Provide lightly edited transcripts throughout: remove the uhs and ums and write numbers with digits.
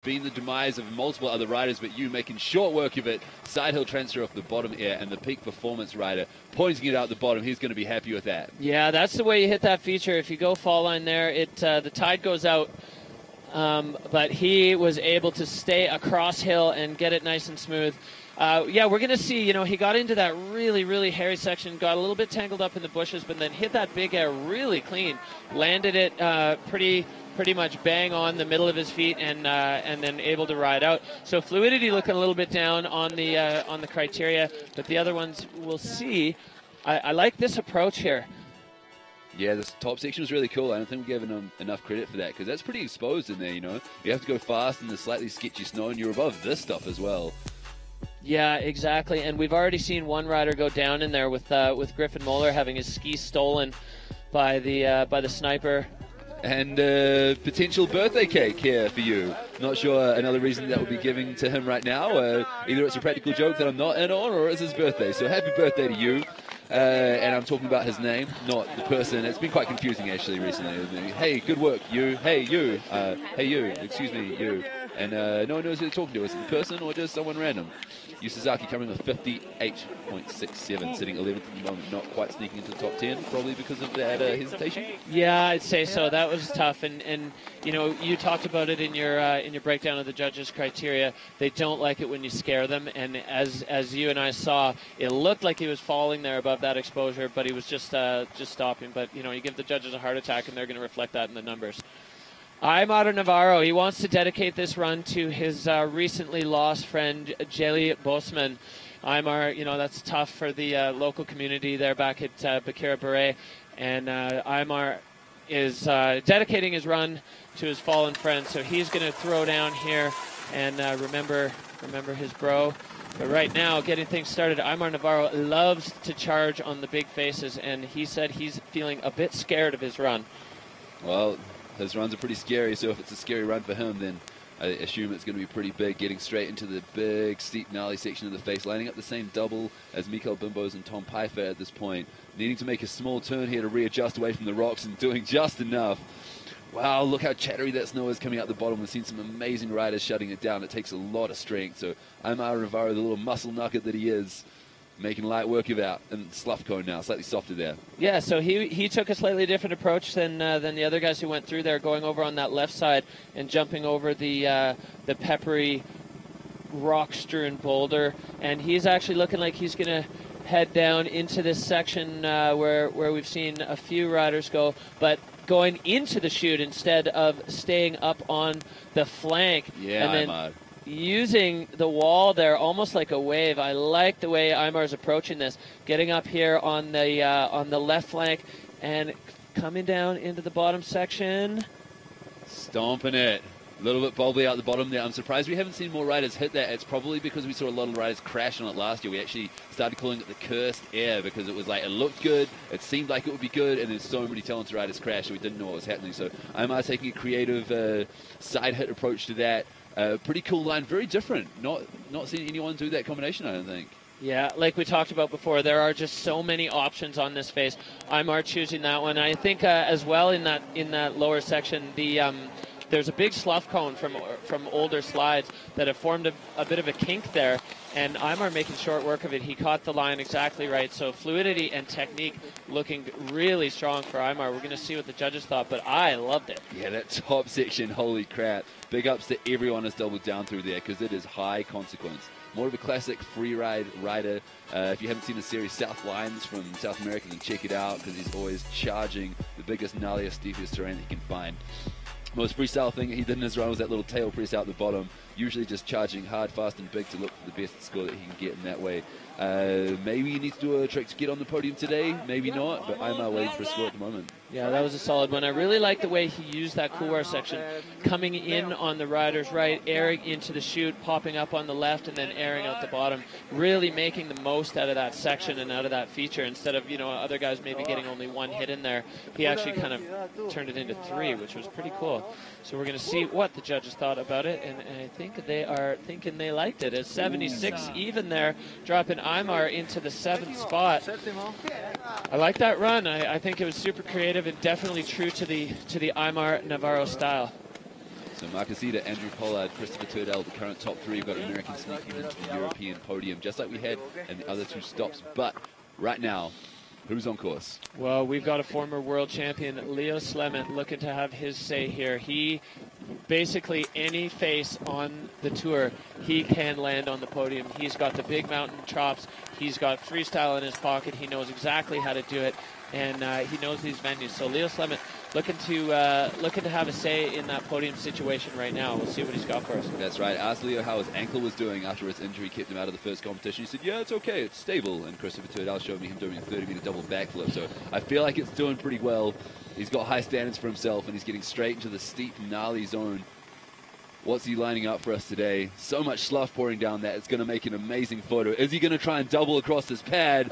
been the demise of multiple other riders, but you making short work of it. Side hill transfer off the bottom air, and the peak performance rider pointing it out the bottom. He's going to be happy with that. Yeah, that's the way you hit that feature. If you go fall line there, the tide goes out, but he was able to stay across hill and get it nice and smooth. Yeah, we're going to see, you know, he got into that really, really hairy section, got a little bit tangled up in the bushes, but then hit that big air really clean, landed it pretty much bang on the middle of his feet, and then able to ride out. So fluidity looking a little bit down on the criteria, but the other ones we'll see. I like this approach here. Yeah, this top section was really cool. I don't think we're giving him enough credit for that, because that's pretty exposed in there, you know. You have to go fast in the slightly sketchy snow, and you're above this stuff as well. Yeah, exactly. And we've already seen one rider go down in there with Griffin Moeller having his skis stolen by the sniper. And potential birthday cake here for you. Not sure another reason that we'll be giving to him right now. Either it's a practical joke that I'm not in on, or it's his birthday. So happy birthday to you. And I'm talking about his name, not the person. It's been quite confusing actually recently. Hey, good work, you. Hey, you. Hey, you. Excuse me, you. And no one knows who they're talking to. Is it the person or just someone random? Yu Sasaki coming with 58.67, sitting 11th at the moment, not quite sneaking into the top 10, probably because of that hesitation. Yeah, I'd say so. That was tough, and you know, you talked about it in your breakdown of the judges' criteria. They don't like it when you scare them, and as you and I saw, it looked like he was falling there above that exposure, but he was just stopping. But you know, you give the judges a heart attack, and they're going to reflect that in the numbers. Aymar Navarro, he wants to dedicate this run to his recently lost friend, Jelly Bosman. Aymar, you know, that's tough for the local community there back at Bakira Beret. And Aymar is dedicating his run to his fallen friend. So he's going to throw down here and remember his bro. But right now, getting things started, Aymar Navarro loves to charge on the big faces. And he said he's feeling a bit scared of his run. Well, his runs are pretty scary, so if it's a scary run for him, then I assume it's going to be pretty big, getting straight into the big, steep, gnarly section of the face, lining up the same double as Mikael Bimbos and Tom Pfeiffer at this point, needing to make a small turn here to readjust away from the rocks and doing just enough. Wow, look how chattery that snow is coming out the bottom. We've seen some amazing riders shutting it down. It takes a lot of strength, so Aymar Navarro, the little muscle nugget that he is, making light work of it out, and slough cone now, slightly softer there. Yeah, so he took a slightly different approach than the other guys who went through there, going over on that left side and jumping over the peppery rock-strewn boulder. And he's actually looking like he's going to head down into this section where we've seen a few riders go, but going into the chute instead of staying up on the flank. Yeah, and then using the wall there almost like a wave. I like the way Aymar's approaching this, getting up here on the left flank and coming down into the bottom section. Stomping it. A little bit boldly out the bottom there. I'm surprised we haven't seen more riders hit that. It's probably because we saw a lot of riders crash on it last year. We actually started calling it the cursed air because it was like, it looked good, it seemed like it would be good, and there's so many talented riders crash, so we didn't know what was happening. So Aymar taking a creative side hit approach to that. Pretty cool line, very different. Not seen anyone do that combination, I don't think. Yeah, like we talked about before, there are just so many options on this face. Aymar choosing that one. I think as well in that lower section, there's a big slough cone from older slides that have formed a bit of a kink there, and Aymar making short work of it. He caught the line exactly right, so fluidity and technique looking really strong for Aymar. We're going to see what the judges thought, but I loved it. Yeah, that top section, holy crap. Big ups to everyone who's doubled down through there, because it is high consequence. More of a classic freeride rider. If you haven't seen the series South Lines from South America, then check it out, because he's always charging the biggest, gnarliest, steepest terrain that he can find. Most freestyle thing he did in his run was that little tail press out the bottom, usually just charging hard, fast, and big to look for the best score that he can get in that way. Maybe he needs to do a trick to get on the podium today, maybe not, but Aymar waiting for a score at the moment. Yeah, that was a solid one. I really like the way he used that couloir section, coming in on the rider's right, airing into the chute, popping up on the left, and then airing out the bottom, really making the most out of that section and out of that feature. Instead of, you know, other guys maybe getting only one hit in there, he actually kind of turned it into 3, which was pretty cool. So we're going to see what the judges thought about it, and I think they are thinking they liked it. It's 76 even there, dropping Aymar into the 7th spot. I like that run. I think it was super creative and definitely true to the Aymar Navarro style. So Marcus Eder, Andrew Pollard, Christopher Turdell, the current top three. We've got American sneaking into the European podium, just like we had in the other two stops. But right now, who's on course? Well, we've got a former world champion, Leo Slement, looking to have his say here. He, basically any face on the tour, he can land on the podium. He's got the big mountain chops. He's got freestyle in his pocket. He knows exactly how to do it, and he knows these venues. So Leo Slement looking to have a say in that podium situation right now. We'll see what he's got for us. That's right. Asked Leo how his ankle was doing after his injury kept him out of the first competition. He said, yeah, it's okay, it's stable. And Christopher Turdell showed me him doing a 30-meter double backflip. So I feel like it's doing pretty well. He's got high standards for himself, and he's getting straight into the steep, gnarly zone. What's he lining up for us today? So much slough pouring down that it's going to make an amazing photo. Is he going to try and double across his pad?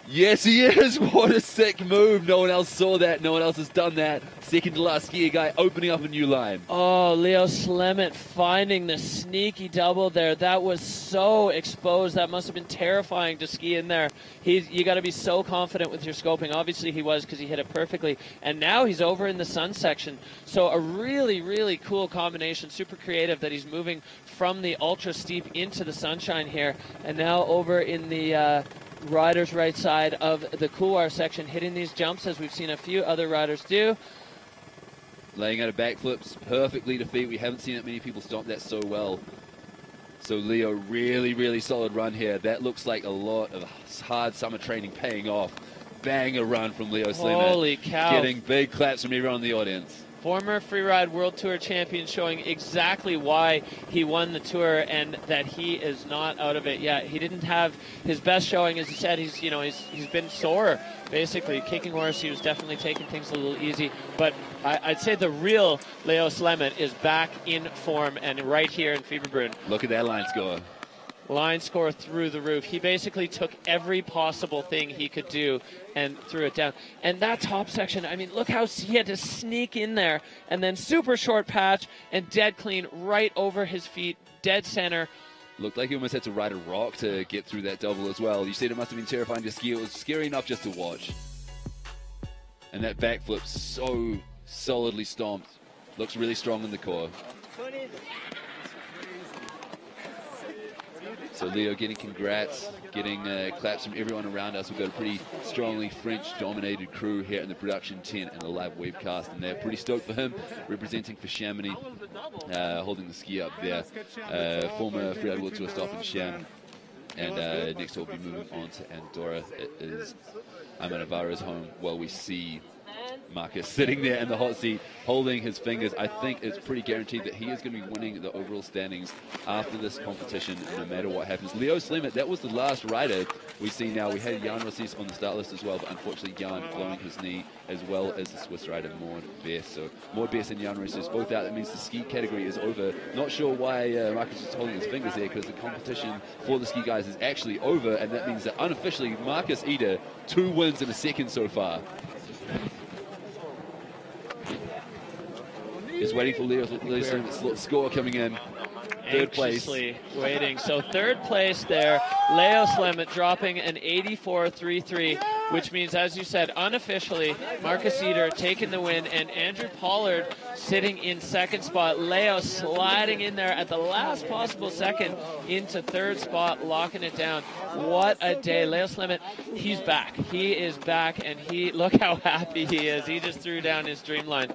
Yes, he is. What a sick move. No one else saw that. No one else has done that. Second to last skier guy opening up a new line. Oh, Leo Slement finding the sneaky double there. That was so exposed. That must have been terrifying to ski in there. You got to be so confident with your scoping. Obviously he was, because he hit it perfectly. And now he's over in the sun section. So a really, really cool combination. Super creative that he's moving from the ultra steep into the sunshine here. And now over in the rider's right side of the couloir section, hitting these jumps as we've seen a few other riders do. Laying out a backflips perfectly to feet. We haven't seen that many people stomp that so well. So Leo, really, really solid run here. That looks like a lot of hard summer training paying off. Banger run from Leo Slement. Holy cow. Getting big claps from everyone in the audience. Former Freeride World Tour champion, showing exactly why he won the tour and that he is not out of it yet. He didn't have his best showing, as he said. He's been sore, basically. Kicking horse, he was definitely taking things a little easy. But I'd say the real Leo Slement is back in form and right here in Fieberbrunn. Look at that line score. Line score through the roof. He basically took every possible thing he could do and threw it down. And that top section, I mean, look how he had to sneak in there, and then super short patch and dead clean right over his feet, dead center. Looked like he almost had to ride a rock to get through that double as well. You said it must have been terrifying to ski. It was scary enough just to watch. And that backflip so solidly stomped. Looks really strong in the core. So Leo getting congrats, getting claps from everyone around us. We've got a pretty strongly French-dominated crew here in the production tent and the live webcast, and they're pretty stoked for him, representing for Chamonix, holding the ski up there. Former Freeride World Tour stop in Cham. And next we'll be moving on to Andorra. It is Ayman Navarro's home. Well, we see Marcus sitting there in the hot seat, holding his fingers. I think it's pretty guaranteed that he is going to be winning the overall standings after this competition, no matter what happens. Leo Slement, that was the last rider we see now. We had Jan Rossis on the start list as well, but unfortunately Jan blowing his knee, as well as the Swiss rider Maud Bess. So Maud Bess and Jan Rossis both out. That means the ski category is over. Not sure why Marcus is holding his fingers there, because the competition for the ski guys is actually over, and that means that unofficially Marcus Eder, 2 wins in a second so far. Just waiting for Leo Slement's score coming in. Third place. Anxiously waiting. So third place there, Leo Slement dropping an 84.33, which means, as you said, unofficially, Marcus Eder taking the win, and Andrew Pollard sitting in second spot. Leo sliding in there at the last possible second into third spot, locking it down. What a day. Leo Slement, he's back. He is back, and look how happy he is. He just threw down his dreamline.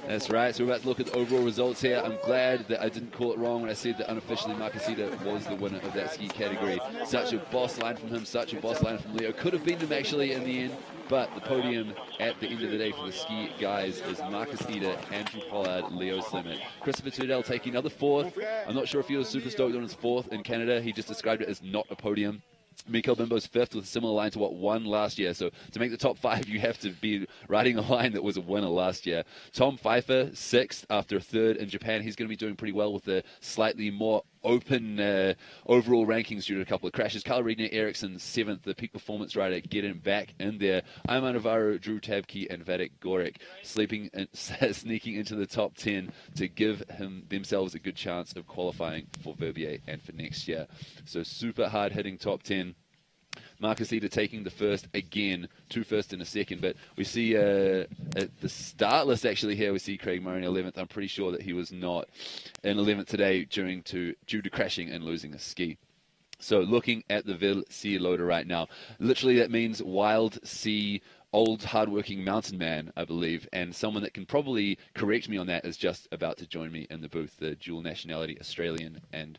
That's right. So we're about to look at the overall results here. I'm glad that I didn't call it wrong when I said that unofficially Marcus Eder was the winner of that ski category. Such a boss line from him, such a boss line from Leo. Could have been them actually in the end, but the podium at the end of the day for the ski guys is Marcus Eder, Andrew Pollard, Leo Slement. Christopher Turdell taking another 4th. I'm not sure if he was super stoked on his 4th in Canada. He just described it as not a podium. Mikael Bimbo's 5th with a similar line to what won last year. So to make the top 5, you have to be riding a line that was a winner last year. Tom Pfeiffer, 6th after 3rd in Japan. He's going to be doing pretty well with the slightly more open overall rankings due to a couple of crashes. Carl Regner Eriksson, 7th, the peak performance rider, getting back in there. Ayman Navarro, Drew Tabke, and Vadik Goric sneaking into the top 10 to give themselves a good chance of qualifying for Verbier and for next year. So super hard-hitting top 10. Marcus Eder taking the first again, 2 firsts and a second. But we see at the start list actually here, we see Craig Murray in 11th. I'm pretty sure that he was not in 11th today due to crashing and losing a ski. So looking at the WEBCAST loader right now, literally that means wild sea, old hardworking mountain man, I believe, and someone that can probably correct me on that is just about to join me in the booth, the dual nationality Australian and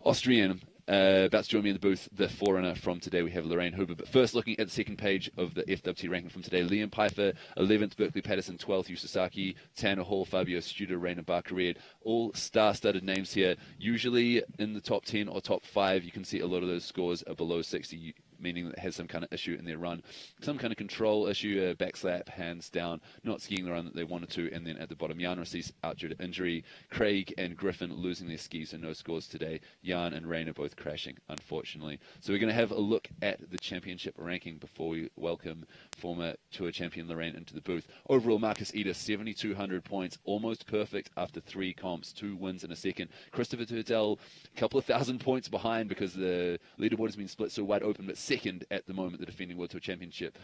Austrian. About to join me in the booth, the forerunner from today. We have Lorraine Huber. But first, looking at the second page of the FWT ranking from today, Liam Pfeiffer, 11th, Berkeley Patterson, 12th, Yu Sasaki, Tanner Hall, Fabio Studer, Rainer Barker-Reed. All star-studded names here. Usually in the top 10 or top 5, you can see a lot of those scores are below 60, meaning that it has some kind of issue in their run. Some kind of control issue, backslap, hands down, not skiing the run that they wanted to. And then at the bottom, Jan Rossis out due to injury. Craig and Griffin losing their skis, so no scores today. Jan and Rainer both crashing, unfortunately. So we're going to have a look at the championship ranking before we welcome former Tour champion Lorraine into the booth. Overall, Marcus Eder, 7,200 points, almost perfect after 3 comps, 2 wins in a second. Christopher Turtel, a couple of thousand points behind because the leaderboard has been split so wide open, but second at the moment, the defending World Tour Championship,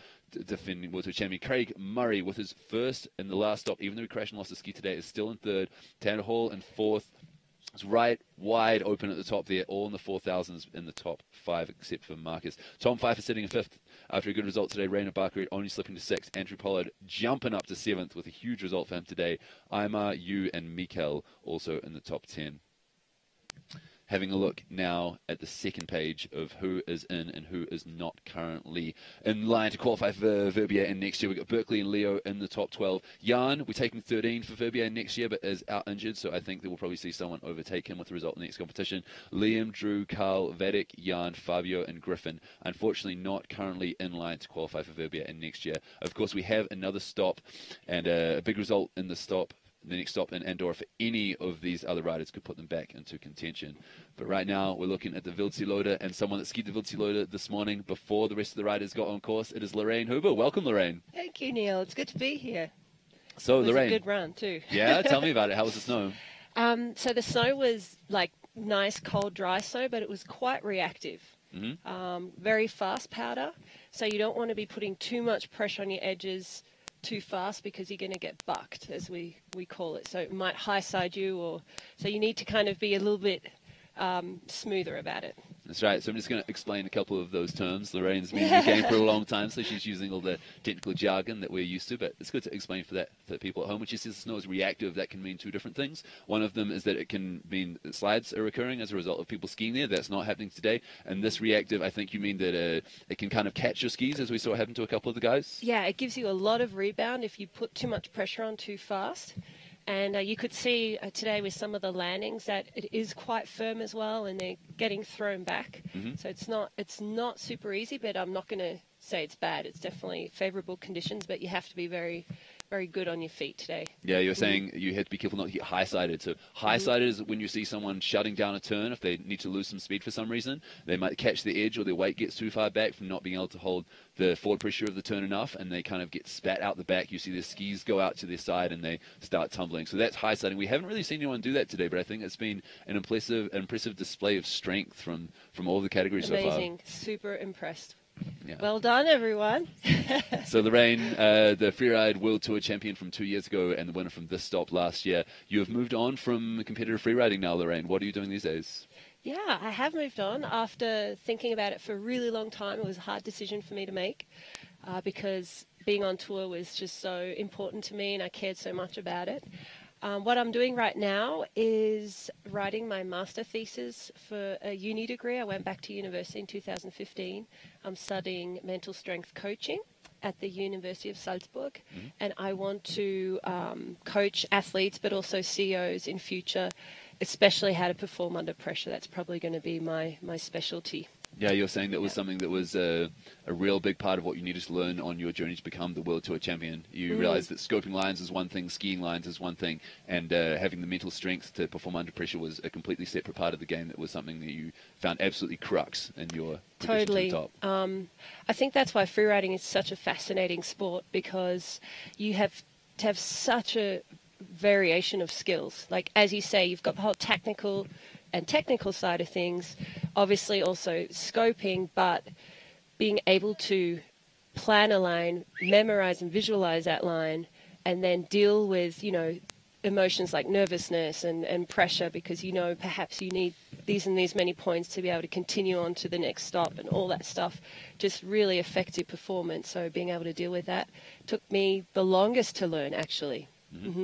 defending World Tour champion. Craig Murray with his first in the last stop, even though he crashed and lost the ski today, is still in 3rd. Tanner Hall in 4th. It's right wide open at the top there, all in the 4,000s in the top 5 except for Marcus. Tom Pfeiffer sitting in 5th after a good result today. Rainer Barker only slipping to 6th. Andrew Pollard jumping up to 7th with a huge result for him today. Aymar, Yu and Mikkel also in the top 10. Having a look now at the second page of who is in and who is not currently in line to qualify for Verbier in next year. We've got Berkeley and Leo in the top 12. Jan, we're taking 13 for Verbier next year, but is out injured, so I think that we'll probably see someone overtake him with the result in the next competition. Liam, Drew, Carl, Vadik, Jan, Fabio, and Griffin, unfortunately not currently in line to qualify for Verbier in next year. Of course, we have another stop and a big result in the stop. The next stop in Andorra for any of these other riders could put them back into contention. But right now, we're looking at the WEBCAST loader, and someone that skied the WEBCAST loader this morning before the rest of the riders got on course. It is Lorraine Huber. Welcome, Lorraine. Thank you, Neil. It's good to be here. So, it was Lorraine. A good run, too. Yeah, tell me about it. How was the snow? So the snow was like nice, cold, dry snow, but it was quite reactive. Very fast powder, so you don't want to be putting too much pressure on your edges too fast because you're going to get bucked, as we call it. So it might high side you, or so you need to kind of be a little bit smoother about it. That's right. So I'm just going to explain a couple of those terms. Lorraine's been in the game for a long time, so she's using all the technical jargon that we're used to, but it's good to explain for people at home. When she says the snow is reactive, that can mean 2 different things. One of them is that it can mean that slides are occurring as a result of people skiing there. That's not happening today. And this reactive, I think you mean that it can kind of catch your skis, as we saw happen to a couple of the guys? Yeah, it gives you a lot of rebound if you put too much pressure on too fast. And you could see today with some of the landings that it is quite firm as well, and they're getting thrown back. So it's not super easy, but I'm not going to say it's bad. It's definitely favourable conditions, but you have to be very, very good on your feet today. Yeah, you're saying you have to be careful not to get high-sided. So high-sided is when you see someone shutting down a turn. If they need to lose some speed for some reason, they might catch the edge or their weight gets too far back from not being able to hold the forward pressure of the turn enough, and they kind of get spat out the back. You see their skis go out to their side and they start tumbling. So that's high-siding. We haven't really seen anyone do that today, but I think it's been an impressive display of strength from all the categories so far. Amazing. Super impressed. Yeah. Well done, everyone. So Lorraine, the Freeride World Tour champion from 2 years ago and the winner from this stop last year, you have moved on from competitive freeriding now, Lorraine. What are you doing these days? Yeah, I have moved on after thinking about it for a really long time. It was a hard decision for me to make because being on tour was just so important to me and I cared so much about it. What I'm doing right now is writing my master thesis for a uni degree. I went back to university in 2015. I'm studying mental strength coaching at the University of Salzburg, and I want to coach athletes but also CEOs in future, especially how to perform under pressure. That's probably going to be my specialty. Yeah, you're saying that was something that was a real big part of what you needed to learn on your journey to become the World Tour champion. You realized that scoping lines is one thing, skiing lines is one thing, and having the mental strength to perform under pressure was a completely separate part of the game that was something that you found absolutely crux in your progression to the top. I think that's why freeriding is such a fascinating sport, because you have to have such a variation of skills. Like, as you say, you've got the whole technical side of things, obviously also scoping, but being able to plan a line, memorize and visualize that line, and then deal with, emotions like nervousness and pressure, because perhaps you need these and these many points to be able to continue on to the next stop, and all that stuff just really affects your performance. So being able to deal with that took me the longest to learn, actually.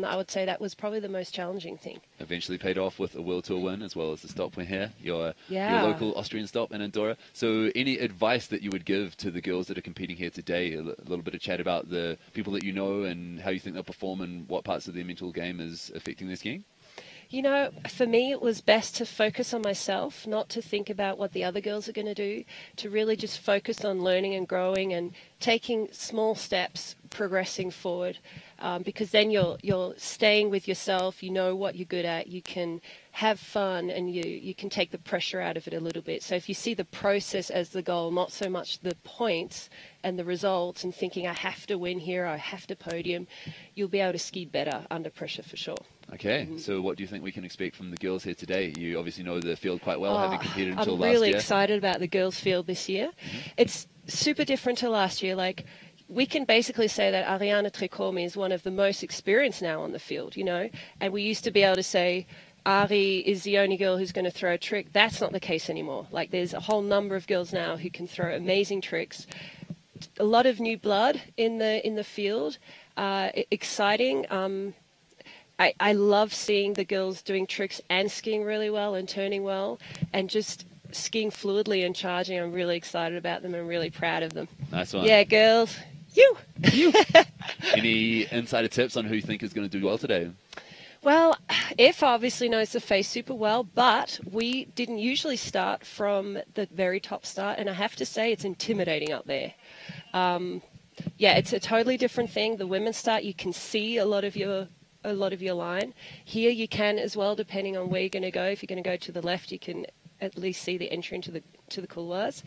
I would say that was probably the most challenging thing. Eventually paid off with a World Tour win, as well as the stop win here, your local Austrian stop in Andorra. So any advice that you would give to the girls that are competing here today? A little bit of chat about the people that you know and how you think they'll perform and what parts of their mental game is affecting their skiing? For me, it was best to focus on myself, not to think about what the other girls are going to do, to really just focus on learning and growing and taking small steps, progressing forward, because then you're staying with yourself, you know what you're good at, you can have fun, and you can take the pressure out of it a little bit. So if you see the process as the goal, not so much the points and the results, and thinking I have to win here, I have to podium, you'll be able to ski better under pressure for sure. Okay, so what do you think we can expect from the girls here today? You obviously know the field quite well, having competed until last year. I'm really excited about the girls' field this year. It's super different to last year. We can basically say that Ariana Tricomi is one of the most experienced now on the field, and we used to be able to say Ari is the only girl who's going to throw a trick. That's not the case anymore. There's a whole number of girls now who can throw amazing tricks. A lot of new blood in the field. Exciting. I love seeing the girls doing tricks and skiing really well and turning well and just skiing fluidly and charging. I'm really excited about them and really proud of them. Nice one. Yeah, girls. You. Any insider tips on who you think is going to do well today? Well, F obviously knows the face super well, but we didn't usually start from the very top start, and I have to say it's intimidating up there. It's a totally different thing. The women's start, you can see a lot of your line. Here you can as well, depending on where you're going to go. If you're going to go to the left, you can at least see the entry into the couloirs.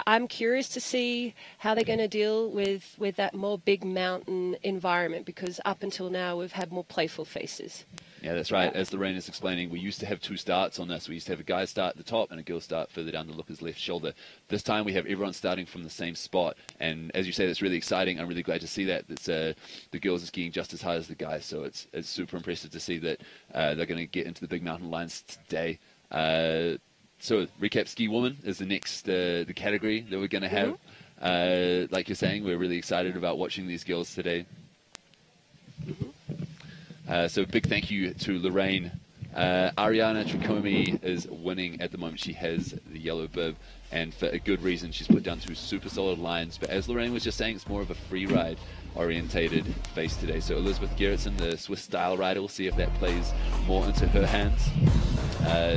I'm curious to see how they're going to deal with that more big mountain environment, because up until now we've had more playful faces. Yeah, that's right. As Lorraine is explaining, we used to have two starts on this. We used to have a guy start at the top and a girl start further down the looker's left shoulder. This time we have everyone starting from the same spot. And as you say, that's really exciting. I'm really glad to see that. The girls are skiing just as hard as the guys. So it's super impressive to see that they're going to get into the big mountain lines today. So recap ski woman is the next the category that we're going to have. Like you're saying, we're really excited about watching these girls today. So big thank you to Lorraine. Ariana Tricomi is winning at the moment. She has the yellow bib, and for a good reason. She's put down two super solid lines. But as Lorraine was just saying, it's more of a free ride orientated face today. So Elizabeth Gerritsen, the Swiss style rider, will see if that plays more into her hands.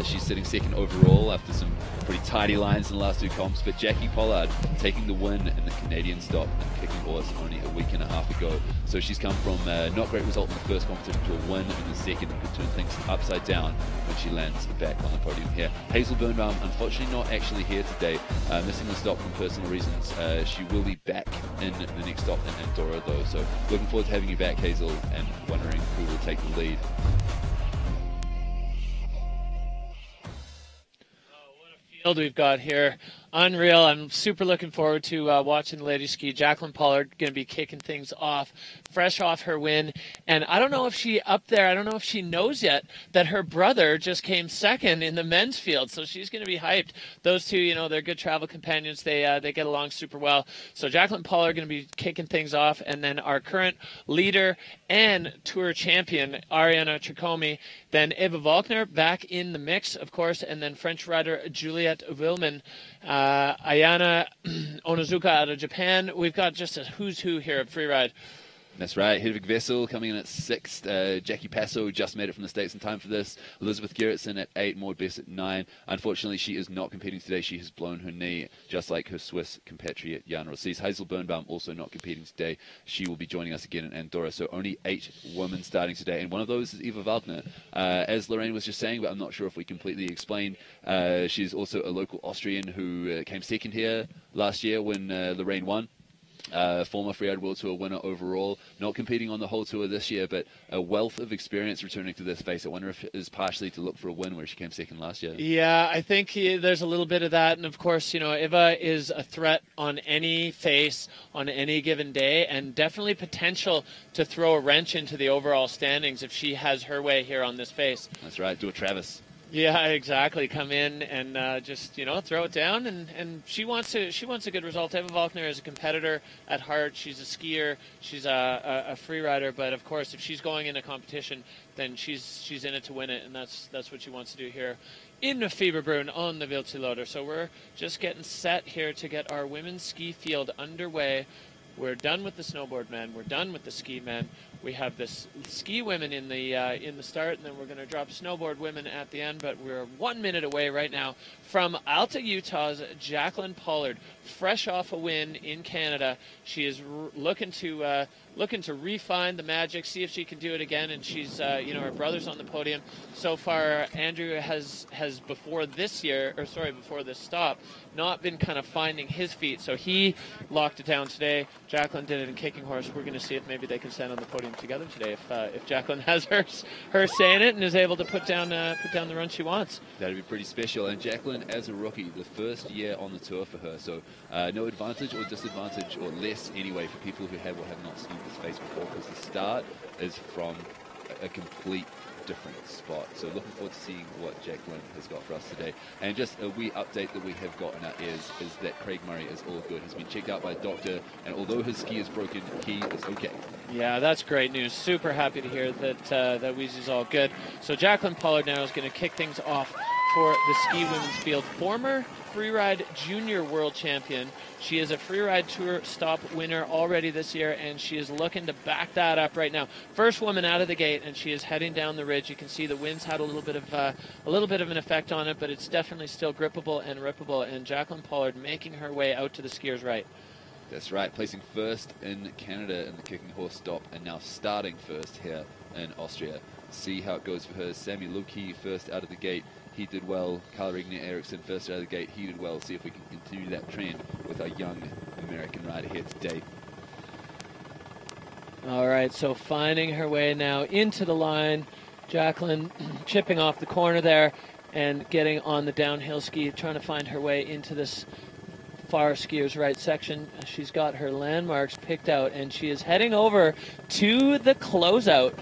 She's sitting second overall after some pretty tidy lines in the last two comps. But Jackie Pollard taking the win in the Canadian stop and kicking horse only a week and a half ago. So she's come from a not great result in the first competition to a win in the second, and could turn things upside down when she lands back on the podium here. Hazel Birnbaum, unfortunately not actually here today, missing the stop for personal reasons. She will be back in the next stop in Andorra though. So looking forward to having you back, Hazel, and wondering who will take the lead. We've got here. Unreal. I'm super looking forward to watching the ladies ski. Jacqueline Pollard going to be kicking things off, fresh off her win. And I don't know if she knows yet that her brother just came second in the men's field. So she's going to be hyped. Those two, they're good travel companions. They get along super well. So Jacqueline Pollard going to be kicking things off. And then our current leader and tour champion, Ariana Tricomi. Then Eva Volkner back in the mix, of course. And then French rider Juliette Willman. Ayana Onizuka out of Japan. We've got just a who's who here at Freeride. That's right. Hedvig Vessel coming in at 6th. Jackie Passo just made it from the States in time for this. Elizabeth Gerritsen at 8. Maud Bess at 9. Unfortunately, she is not competing today. She has blown her knee, just like her Swiss compatriot Jan Rossis. Hazel Birnbaum also not competing today. She will be joining us again in Andorra. So only 8 women starting today, and one of those is Eva Waldner. As Lorraine was just saying, but I'm not sure if we completely explained, she's also a local Austrian who came second here last year when Lorraine won. Former Freeride World Tour winner overall, not competing on the whole tour this year, but a wealth of experience returning to this space. I wonder if it is partially to look for a win where she came second last year. Yeah, I think there's a little bit of that. And, of course, you know, Iva is a threat on any face on any given day, and definitely potential to throw a wrench into the overall standings if she has her way here on this face. That's right. Do a Travis. Yeah, exactly. Come in and just, you know, throw it down, and she wants a good result. Eva Volkner is a competitor at heart. She's a skier. She's a free rider. But of course, if she's going in a competition, then she's in it to win it, and that's what she wants to do here in the Fieberbrunn on the Wildtiloder. So we're just getting set here to get our women's ski field underway. We're done with the snowboard men. We're done with the ski men. We have this ski women in the start, and then we're going to drop snowboard women at the end. But we're 1 minute away right now from Alta, Utah's Jacqueline Pollard, fresh off a win in Canada. She is looking to refine the magic, see if she can do it again. And she's, you know, her brother's on the podium so far. Andrew has before this stop, not been kind of finding his feet, so he locked it down today. Jacqueline did it in kicking horse. We're going to see if maybe they can stand on the podium together today if Jacqueline has her say in it and is able to put down the run she wants. That'd be pretty special. And Jacqueline, as a rookie, the first year on the tour for her, so no advantage or disadvantage, or less anyway, for people who have or have not skied this space before, because the start is from a complete different spot. So looking forward to seeing what Jacqueline has got for us today. And just a wee update that we have got in our ears is that Craig Murray is all good. He's been checked out by a doctor, and although his ski is broken, he is okay. Yeah, that's great news. Super happy to hear that Wheezy's all good. So Jacqueline Pollard now is going to kick things off for the ski women's field. Former Freeride Junior World Champion. She is a Freeride Tour stop winner already this year, and she is looking to back that up right now. First woman out of the gate, and she is heading down the ridge. You can see the wind's had a little bit of an effect on it, but it's definitely still grippable and rippable. And Jacqueline Pollard making her way out to the skiers' right. That's right, placing first in Canada in the kicking horse stop, and now starting first here in Austria. See how it goes for her. Sammy Luki first out of the gate. He did well. Carl Regnier Eriksson first out of the gate. He did well. See if we can continue that trend with our young American rider here today. All right, so finding her way now into the line. Jacqueline chipping off the corner there and getting on the downhill ski, trying to find her way into this far skier's right section. She's got her landmarks picked out, and she is heading over to the closeout.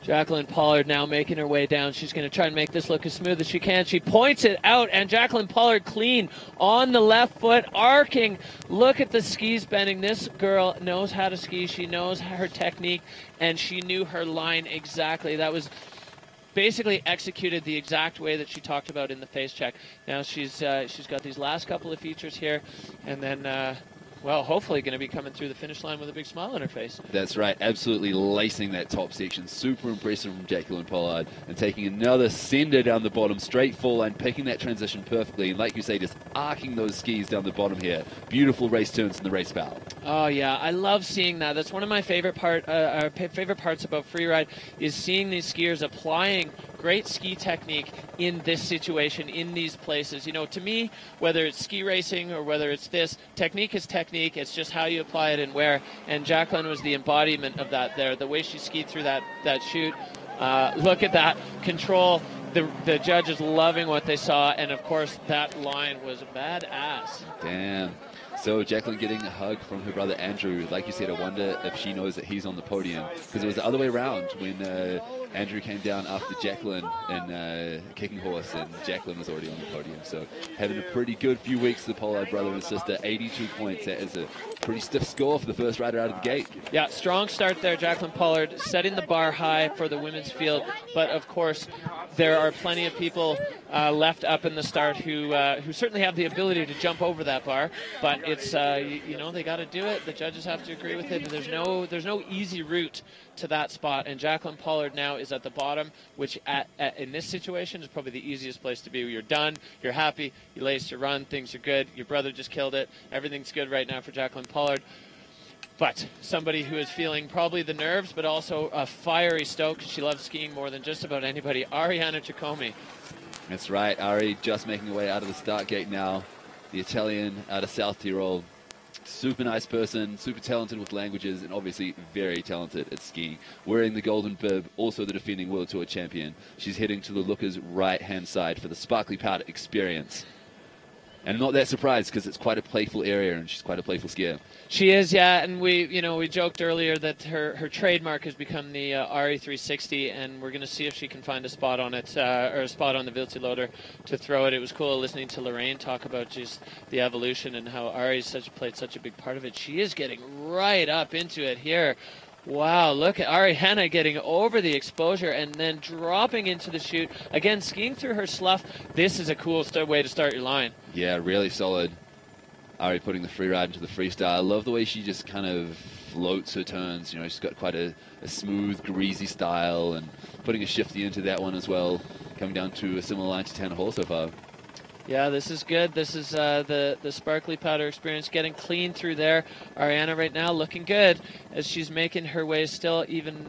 Jacqueline Pollard now making her way down. She's going to try and make this look as smooth as she can. She points it out, and Jacqueline Pollard clean on the left foot, arcing. Look at the skis bending. This girl knows how to ski. She knows her technique, and she knew her line exactly. That was basically executed the exact way that she talked about in the face check. Now she's got these last couple of features here, and then well, hopefully going to be coming through the finish line with a big smile on her face. That's right, absolutely lacing that top section. Super impressive from Jacqueline Pollard, and taking another sender down the bottom, straight full line, picking that transition perfectly, and like you say, just arcing those skis down the bottom here. Beautiful race turns in the race bow. Oh yeah, I love seeing that. That's one of my favorite parts about freeride, is seeing these skiers applying great ski technique in this situation, in these places. You know, to me, whether it's ski racing or whether it's this, technique is technique. It's just how you apply it and where. And Jacqueline was the embodiment of that there. The way she skied through that chute. Look at that control. The judges loving what they saw, and of course that line was badass. Damn. So Jacqueline getting a hug from her brother Andrew. Like you said, I wonder if she knows that he's on the podium, because it was the other way around when Andrew came down after Jacqueline in kicking horse, and Jacqueline was already on the podium. So having a pretty good few weeks, the Pollard brother and sister. 82 points. That is a pretty stiff score for the first rider out of the gate. Yeah, strong start there. Jacqueline Pollard setting the bar high for the women's field, but of course there are plenty of people left up in the start who certainly have the ability to jump over that bar, but it's you know, they got to do it. The judges have to agree with it, and there's no easy route to that spot. And Jacqueline Pollard now is at the bottom, which in this situation is probably the easiest place to be. You're done, you're happy, you laced your run, things are good. Your brother just killed it. Everything's good right now for Jacqueline Pollard. But somebody who is feeling probably the nerves, but also a fiery stoke. She loves skiing more than just about anybody. Ariana Giacomi. That's right, Ari just making her way out of the start gate now. The Italian out of South Tyrol. Super nice person, super talented with languages, and obviously very talented at skiing. Wearing the golden bib, also the defending World Tour champion. She's heading to the looker's right-hand side for the sparkly powder experience. And I'm not that surprised because it's quite a playful area and she's quite a playful skier. She is, yeah, and we joked earlier that her trademark has become the RE360, and we're going to see if she can find a spot on it, or a spot on the Viltiloader to throw it. It was cool listening to Lorraine talk about just the evolution and how Ari's played such a big part of it. She is getting right up into it here. Wow, look at Ariana getting over the exposure and then dropping into the chute. Again, skiing through her slough. This is a cool way to start your line. Yeah, really solid. Ari putting the free ride into the freestyle. I love the way she just kind of floats her turns. You know, she's got quite a smooth, greasy style, and putting a shifty into that one as well. Coming down to a similar line to Tanner Hall so far. Yeah, this is good. This is the sparkly powder experience, getting clean through there. Ariana right now looking good as she's making her way still even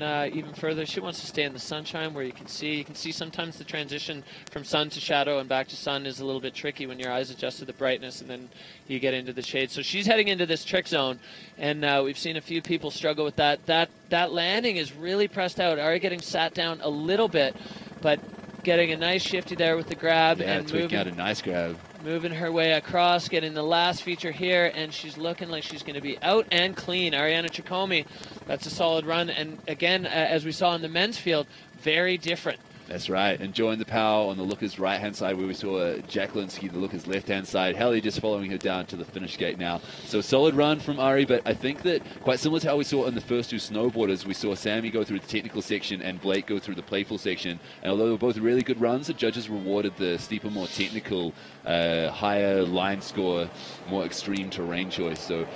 further. She wants to stay in the sunshine where you can see. You can see sometimes the transition from sun to shadow and back to sun is a little bit tricky when your eyes adjust to the brightness and then you get into the shade. So she's heading into this trick zone, and we've seen a few people struggle with that. That landing is really pressed out. Ari getting sat down a little bit, but getting a nice shifty there with the grab, and tweaking out a nice grab. Moving her way across, getting the last feature here, and she's looking like she's going to be out and clean. Ariana Chikomi, that's a solid run. And again, as we saw in the men's field, very different. That's right. Enjoying the power on the looker's right-hand side where we saw Jacqueline ski the looker's left-hand side. Hallie just following her down to the finish gate now. So solid run from Ari, but I think that quite similar to how we saw in the first two snowboarders, we saw Sammy go through the technical section and Blake go through the playful section. And although they were both really good runs, the judges rewarded the steeper, more technical, higher line score, more extreme terrain choice. So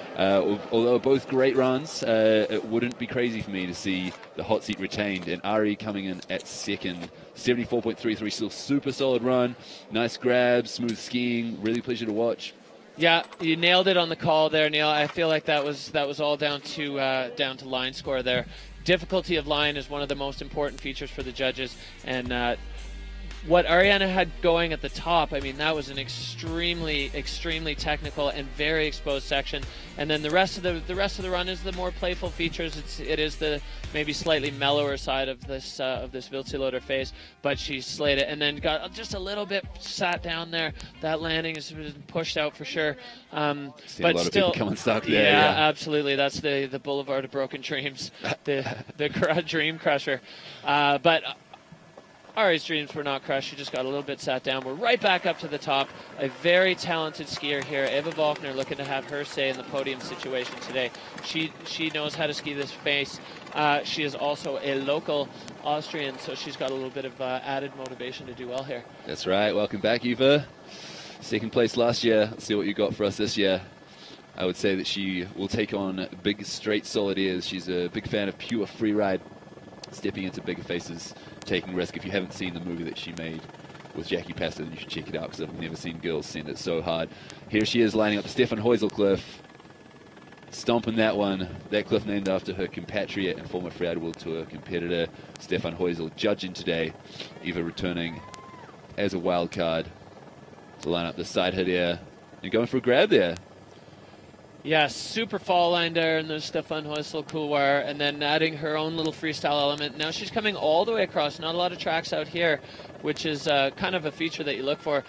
although both great runs, it wouldn't be crazy for me to see the hot seat retained. And Ari coming in at second. 74.33, still super solid run. Nice grab, smooth skiing, really pleasure to watch. Yeah, you nailed it on the call there, Neil. I feel like that was all down to line score there. Difficulty of line is one of the most important features for the judges, and what Ariana had going at the top, I mean, that was an extremely technical and very exposed section. And then the rest of the run is the more playful features. It is the maybe slightly mellower side of this Viltiloader phase, but she slayed it and then got just a little bit sat down there. That landing has been pushed out for sure. But a lot still, of people coming stuck there. Yeah, absolutely. That's the Boulevard of Broken Dreams, the Dream Crusher. But Ari's dreams were not crushed. She just got a little bit sat down. We're right back up to the top. A very talented skier here. Eva Volkner looking to have her say in the podium situation today. She knows how to ski this face. She is also a local Austrian, so she's got a little bit of added motivation to do well here. That's right. Welcome back, Eva. Second place last year. Let's see what you got for us this year. I would say that she will take on big, straight, solid ears. She's a big fan of pure freeride, stepping into bigger faces, taking risk. If you haven't seen the movie that she made with Jackie Pastor, then you should check it out because I've never seen girls send it so hard. Here she is lining up the Stefan Heusel cliff, stomping that one. That cliff named after her compatriot and former Freeride World Tour competitor, Stefan Heusel, judging today. Eva returning as a wild card to line up the side hit air and going for a grab there. Yeah, super fall line there in the Stefan Heusel couloir, and then adding her own little freestyle element. Now she's coming all the way across. Not a lot of tracks out here, which is kind of a feature that you look for.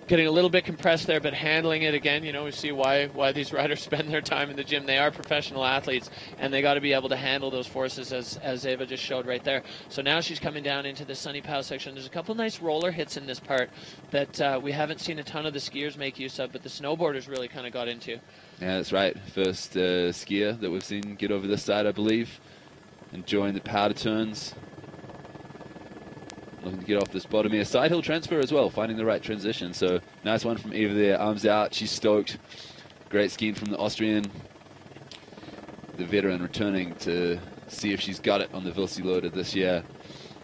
Getting a little bit compressed there, but handling it again. You know, we see why these riders spend their time in the gym. They are professional athletes, and they got to be able to handle those forces, as Eva just showed right there. So now she's coming down into the Sunny Pow section. There's a couple nice roller hits in this part that we haven't seen a ton of the skiers make use of, but the snowboarders really kind of got into. Yeah, that's right. First skier that we've seen get over this side, I believe. Enjoying the powder turns. Looking to get off this bottom here. Side hill transfer as well, finding the right transition. So nice one from Eva there. Arms out. She's stoked. Great skiing from the Austrian. The veteran returning to see if she's got it on the Viltiloader this year.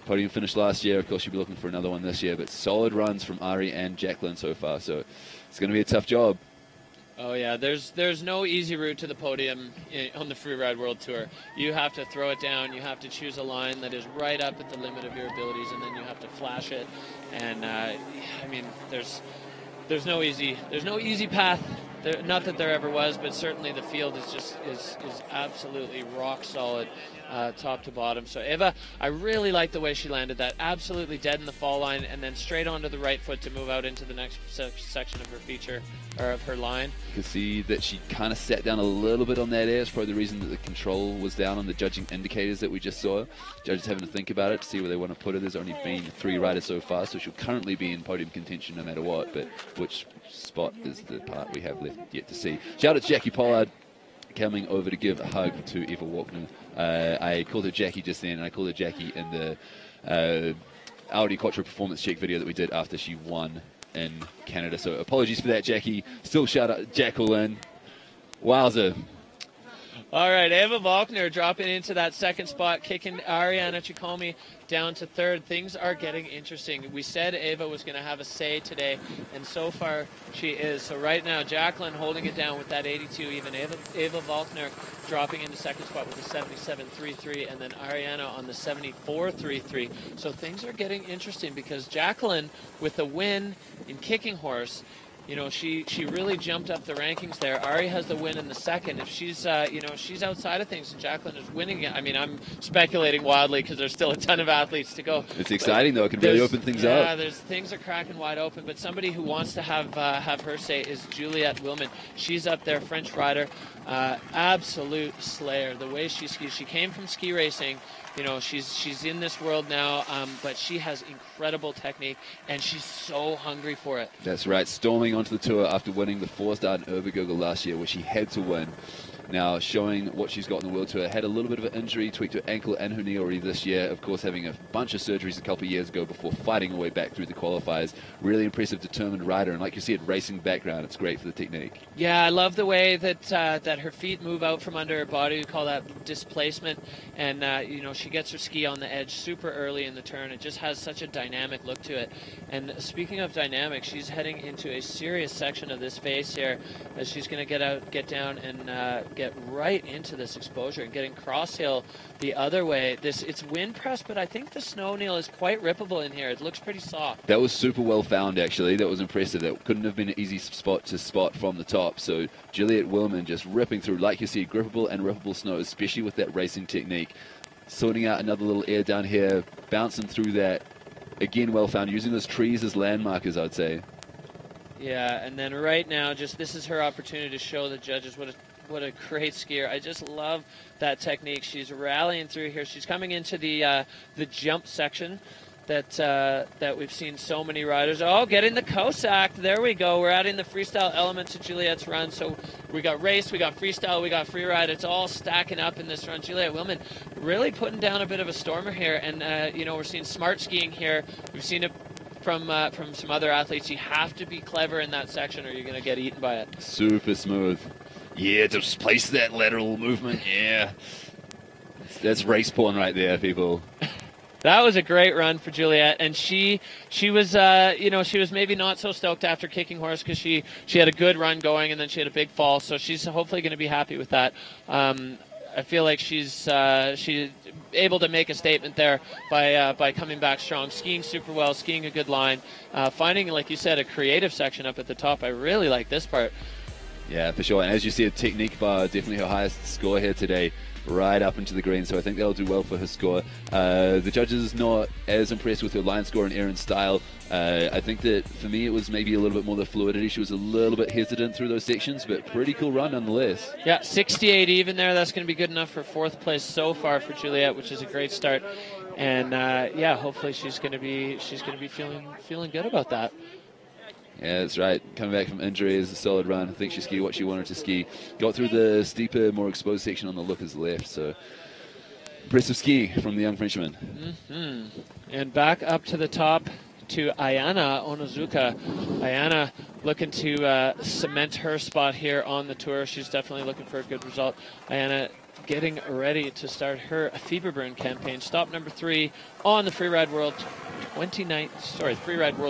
Podium finish last year. Of course, she'll be looking for another one this year. But solid runs from Ari and Jacqueline so far. So it's going to be a tough job. Oh yeah, there's no easy route to the podium on the Freeride World Tour. You have to throw it down. You have to choose a line that is right up at the limit of your abilities, and then you have to flash it. And I mean, there's no easy path not that there ever was, but certainly the field is just is absolutely rock solid, top to bottom. So Eva, I really like the way she landed that, absolutely dead in the fall line, and then straight onto the right foot to move out into the next section of her feature, or of her line. You can see that she kind of sat down a little bit on that air. It's probably the reason that the control was down on the judging indicators that we just saw. Judges having to think about it to see where they want to put it. There's only been 3 riders so far, so she'll currently be in podium contention no matter what, but which spot is the part we have left yet to see. Shout out to Jackie Pollard coming over to give a hug to Eva Walkner. I called her Jackie just then, and I called her Jackie in the Audi Quattro performance check video that we did after she won in Canada. So apologies for that, Jackie. Still shout out Jacqueline. Wowza. All right, Eva Volkner dropping into that second spot, kicking Ariana Chikomi down to third. Things are getting interesting. We said Eva was going to have a say today, and so far she is. So right now, Jacqueline holding it down with that 82 even. Eva Volkner dropping into second spot with a 77.33, and then Ariana on the 74.33. So things are getting interesting because Jacqueline, with the win in Kicking Horse, you know, she really jumped up the rankings there. Ari has the win in the second. If she's, you know, she's outside of things and Jacqueline is winning it. I mean, I'm speculating wildly because there's still a ton of athletes to go. It's exciting, though. It can really open things up. Yeah, things are cracking wide open. But somebody who wants to have her say is Juliette Willman. She's up there, French rider, absolute slayer. The way she skis, she came from ski racing. You know, she's in this world now, but she has incredible technique, and she's so hungry for it. That's right, storming onto the tour after winning the 4-star in Obergurgel last year, where she had to win. Now showing what she's got in the World Tour. Had a little bit of an injury, tweaked her ankle and her knee already this year. Of course, having a bunch of surgeries a couple of years ago before fighting her way back through the qualifiers. Really impressive, determined rider, and like you said, racing background. It's great for the technique. Yeah, I love the way that that her feet move out from under her body. We call that displacement, and you know, she gets her ski on the edge super early in the turn. It just has such a dynamic look to it. And speaking of dynamic, she's heading into a serious section of this face here, as she's going to get down and get right into this exposure and getting cross hill the other way. It's wind pressed, but I think the snow, Neil, is quite rippable in here. It looks pretty soft. That was super well found, actually. That was impressive. That couldn't have been an easy spot to spot from the top. So Juliette Willman just ripping through, like you said, grippable and rippable snow, especially with that racing technique. Sorting out another little air down here, bouncing through that. Again, well found, using those trees as landmarkers, I'd say. Yeah, and then right now, just this is her opportunity to show the judges what a great skier. I just love that technique. She's rallying through here. She's coming into the jump section that we've seen so many riders. Oh, getting the Cossack. There we go. We're adding the freestyle element to Juliette's run. So we got race, we got freestyle, we got freeride. It's all stacking up in this run. Juliette Willman really putting down a bit of a stormer here. And, you know, we're seeing smart skiing here. We've seen it from some other athletes. You have to be clever in that section or you're going to get eaten by it. Super smooth. Yeah, displace that lateral movement. Yeah. That's race porn right there, people. That was a great run for Juliette, and she was you know, she was maybe not so stoked after Kicking Horse because she had a good run going and then she had a big fall, so she's hopefully going to be happy with that. I feel like she's able to make a statement there by coming back strong, skiing super well, skiing a good line, finding, like you said, a creative section up at the top. I really like this part. Yeah, for sure. And as you see, a technique bar, definitely her highest score here today, right up into the green. So I think that'll do well for her score. The judges not as impressed with her line score and air and style. I think that for me, it was maybe a little bit more the fluidity. She was a little bit hesitant through those sections, but pretty cool run nonetheless. Yeah, 68 even there. That's going to be good enough for fourth place so far for Juliette, which is a great start. And yeah, hopefully she's going to be feeling good about that. Yeah, that's right. Coming back from injury is a solid run. I think she skied what she wanted to ski. Got through the steeper, more exposed section on the lookers left. So impressive skiing from the young Frenchman. And back up to the top to Ayana Onozuka. Ayana looking to cement her spot here on the tour. She's definitely looking for a good result. Ayana getting ready to start her Fieberbrunn campaign. Stop number 3 on the Freeride World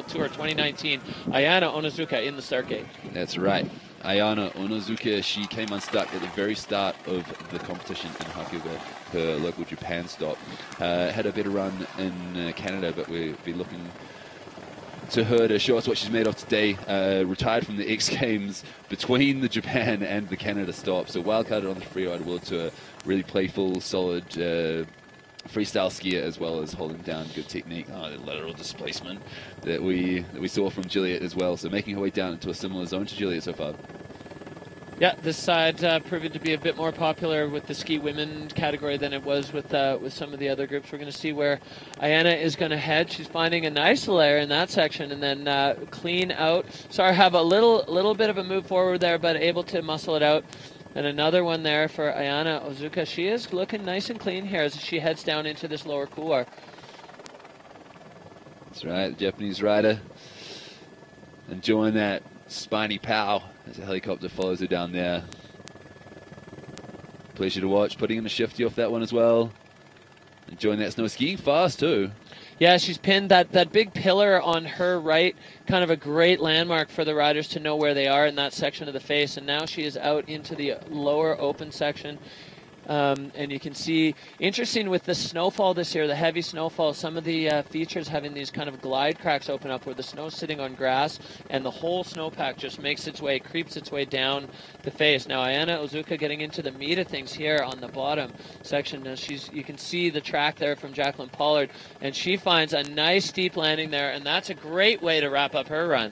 Tour 2019. Ayana Onozuka in the start gate. That's right. Ayana Onozuka, she came unstuck at the very start of the competition in Hakuga, her local Japan stop. Had a better run in Canada, but we'll be looking to her to show us what she's made of today. Retired from the X Games between the Japan and the Canada stop. So wildcarded on the Freeride World Tour. Really playful, solid freestyle skier, as well as holding down good technique. Oh, the lateral displacement that we saw from Juliet as well. So making her way down into a similar zone to Juliet so far. Yeah, this side proving to be a bit more popular with the ski women category than it was with some of the other groups. We're going to see where Ayana is going to head. She's finding a nice layer in that section, and then clean out. Sorry, have a little bit of a move forward there, but able to muscle it out. And another one there for Ayana Ozuka. She is looking nice and clean here as she heads down into this lower couloir. That's right, the Japanese rider enjoying that spiny pow as the helicopter follows her down there. Pleasure to watch, putting in a shifty off that one as well. Enjoying that snow, skiing fast too. Yeah, she's pinned that big pillar on her right, kind of a great landmark for the riders to know where they are in that section of the face. And now she is out into the lower open section. And you can see, interesting with the snowfall this year, the heavy snowfall, some of the features having these kind of glide cracks open up where the snow's sitting on grass and the whole snowpack just makes its way, creeps its way down the face. Now Ayana Ozuka getting into the meat of things here on the bottom section. Now you can see the track there from Jacqueline Pollard, and she finds a nice steep landing there, and that's a great way to wrap up her run.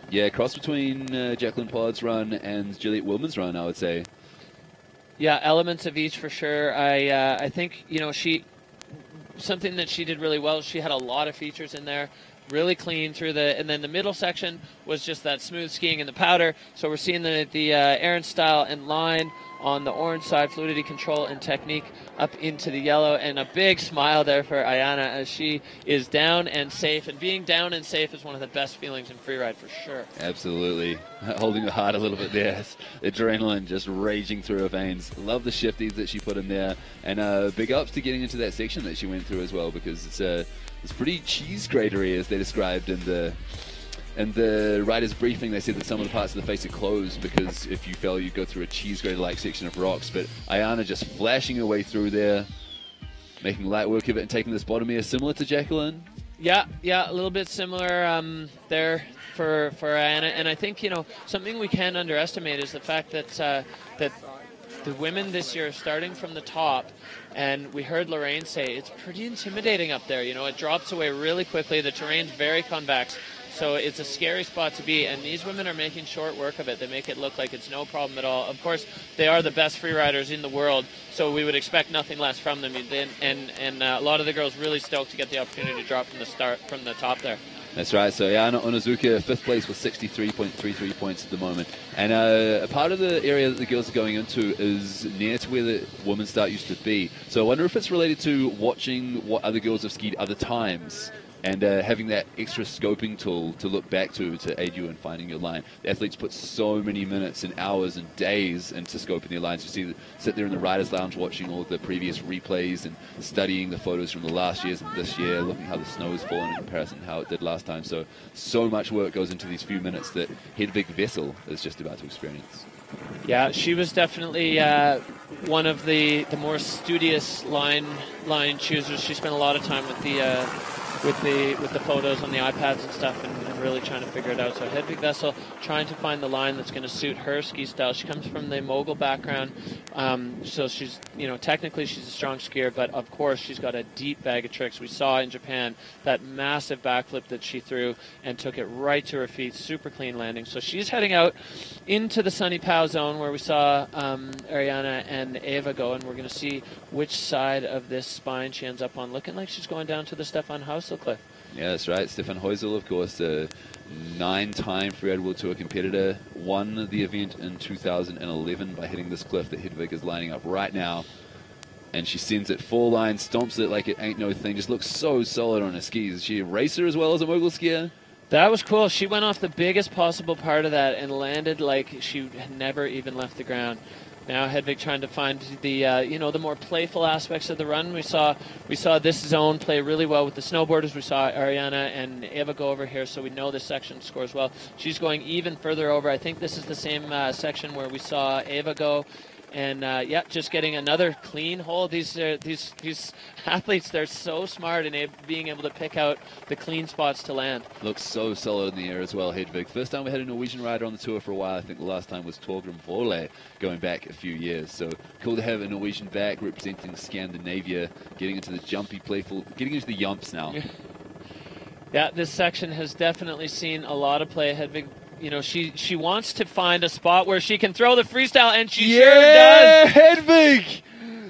Yeah, cross between Jacqueline Pollard's run and Juliet Wilman's run, I would say. Yeah, elements of each for sure. I think, you know, something that she did really well, she had a lot of features in there, really clean through and then the middle section was just that smooth skiing in the powder. So we're seeing the Aaron style and line on the orange side, fluidity control and technique up into the yellow, and a big smile there for Ayana as she is down and safe, and being down and safe is one of the best feelings in freeride for sure. Absolutely. Holding her heart a little bit there. Adrenaline just raging through her veins. Love the shifties that she put in there, and big ups to getting into that section that she went through as well, because it's pretty cheese gratery, as they described in the writer's briefing. They said that some of the parts of the face are closed because if you fell, you go through a cheese grater-like section of rocks. But Ayana just flashing her way through there, making light work of it and taking this bottom air, similar to Jacqueline. Yeah, a little bit similar there for Ayana. And I think, you know, something we can't underestimate is the fact that that the women this year are starting from the top, and we heard Lorraine say it's pretty intimidating up there. You know, it drops away really quickly. The terrain's very convex. So it's a scary spot to be, and these women are making short work of it. They make it look like it's no problem at all. Of course, they are the best freeriders in the world, so we would expect nothing less from them. And a lot of the girls really stoked to get the opportunity to drop from the top there. That's right. So Ayana Onizuka, 5th place with 63.33 points at the moment. And a part of the area that the girls are going into is near to where the women's start used to be. So I wonder if it's related to watching what other girls have skied other times, and having that extra scoping tool to look back to aid you in finding your line. The athletes put so many minutes and hours and days into scoping their lines. You see, sit there in the Riders Lounge watching all the previous replays and studying the photos from the last year's and this year, looking how the snow has fallen in comparison to how it did last time. So much work goes into these few minutes that Hedvig Vessel is just about to experience. Yeah, she was definitely one of the more studious line choosers. She spent a lot of time with the photos on the iPads and stuff, and really trying to figure it out. So Hedvig Vessel trying to find the line that's going to suit her ski style. She comes from the mogul background, so she's, you know, technically she's a strong skier, but of course she's got a deep bag of tricks. We saw in Japan that massive backflip that she threw and took it right to her feet, super clean landing. So she's heading out into the Sunny Pow zone where we saw Ariana and Eva go, and we're going to see which side of this spine she ends up on. Looking like she's going down to the Stefan Hausel cliff. Yeah, that's right. Stefan Heusel, of course, a 9-time Freeride World Tour competitor, won the event in 2011 by hitting this cliff that Hedvig is lining up right now. And she sends it full line, stomps it like it ain't no thing, just looks so solid on her skis. Is she a racer as well as a mogul skier? That was cool. She went off the biggest possible part of that and landed like she had never even left the ground. Now Hedvig trying to find the the more playful aspects of the run. We saw this zone play really well with the snowboarders. We saw Ariana and Eva go over here, so we know this section scores well. She's going even further over. I think this is the same section where we saw Eva go, And yeah, just getting another clean hole. These athletes, they're so smart in being able to pick out the clean spots to land. Looks so solid in the air as well, Hedvig. First time we had a Norwegian rider on the tour for a while. I think the last time was Torgrim Volle, going back a few years. So cool to have a Norwegian back representing Scandinavia, getting into the jumpy, playful, getting into the yumps now. Yeah, this section has definitely seen a lot of play. Hedvig, you know, she wants to find a spot where she can throw the freestyle, and she sure does. Hedvig!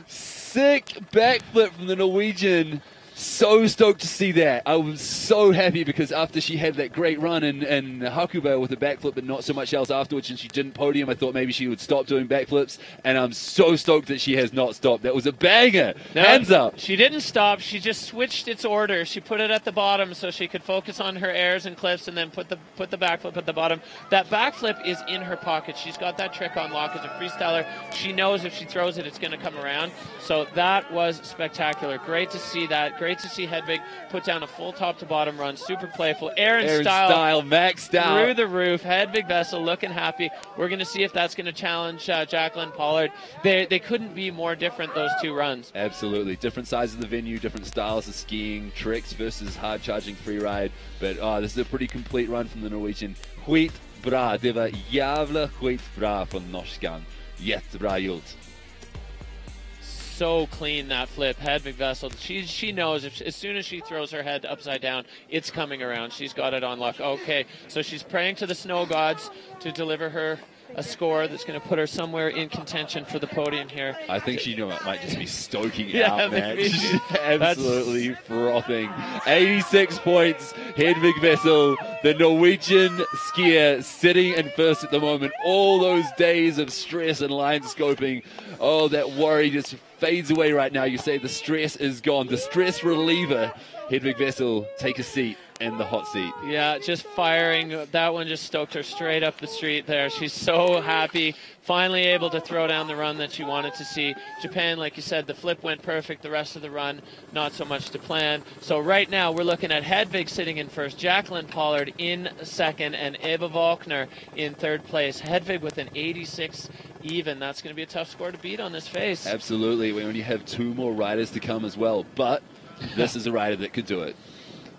Sick backflip from the Norwegian. So stoked to see that. I was so happy because after she had that great run in Hakuba with a backflip but not so much else afterwards, and she didn't podium, I thought maybe she would stop doing backflips, and I'm so stoked that she has not stopped. That was a banger. No, hands up. She didn't stop. She just switched its order. She put it at the bottom so she could focus on her airs and clips, and then put the backflip at the bottom. That backflip is in her pocket. She's got that trick on lock as a freestyler. She knows if she throws it, it's going to come around. So that was spectacular. Great to see that. Great to see Hedvig put down a full top to bottom run. Super playful. Air and style maxed out. Through the roof. Hedvig Vessel looking happy. We're going to see if that's going to challenge Jacqueline Pollard. They couldn't be more different, those two runs. Absolutely. Different sizes of the venue, different styles of skiing, tricks versus hard charging freeride. But this is a pretty complete run from the Norwegian. Skit bra. Det var jävla skit bra från norskan. Jättebra gjort. So clean, that flip. Hedvig Vessel, she knows as soon as she throws her head upside down, it's coming around. She's got it on lock. Okay, so she's praying to the snow gods to deliver her a score that's going to put her somewhere in contention for the podium here. I think she might just be stoking out, man. She's absolutely frothing. 86 points. Hedvig Vessel, the Norwegian skier, sitting in first at the moment. All those days of stress and line scoping, oh, that worry just fades away right now. You say the stress is gone. The stress reliever. Hedvig Vessel, take a seat in the hot seat. Yeah, just firing. That one just stoked her straight up the street there. She's so happy. Finally able to throw down the run that she wanted to see. Japan, like you said, the flip went perfect. The rest of the run, not so much to plan. So right now we're looking at Hedvig sitting in first, Jacqueline Pollard in second, and Eva Volkner in third place. Hedvig with an 86 even. That's going to be a tough score to beat on this face. Absolutely. We only have two more riders to come as well, but this is a rider that could do it.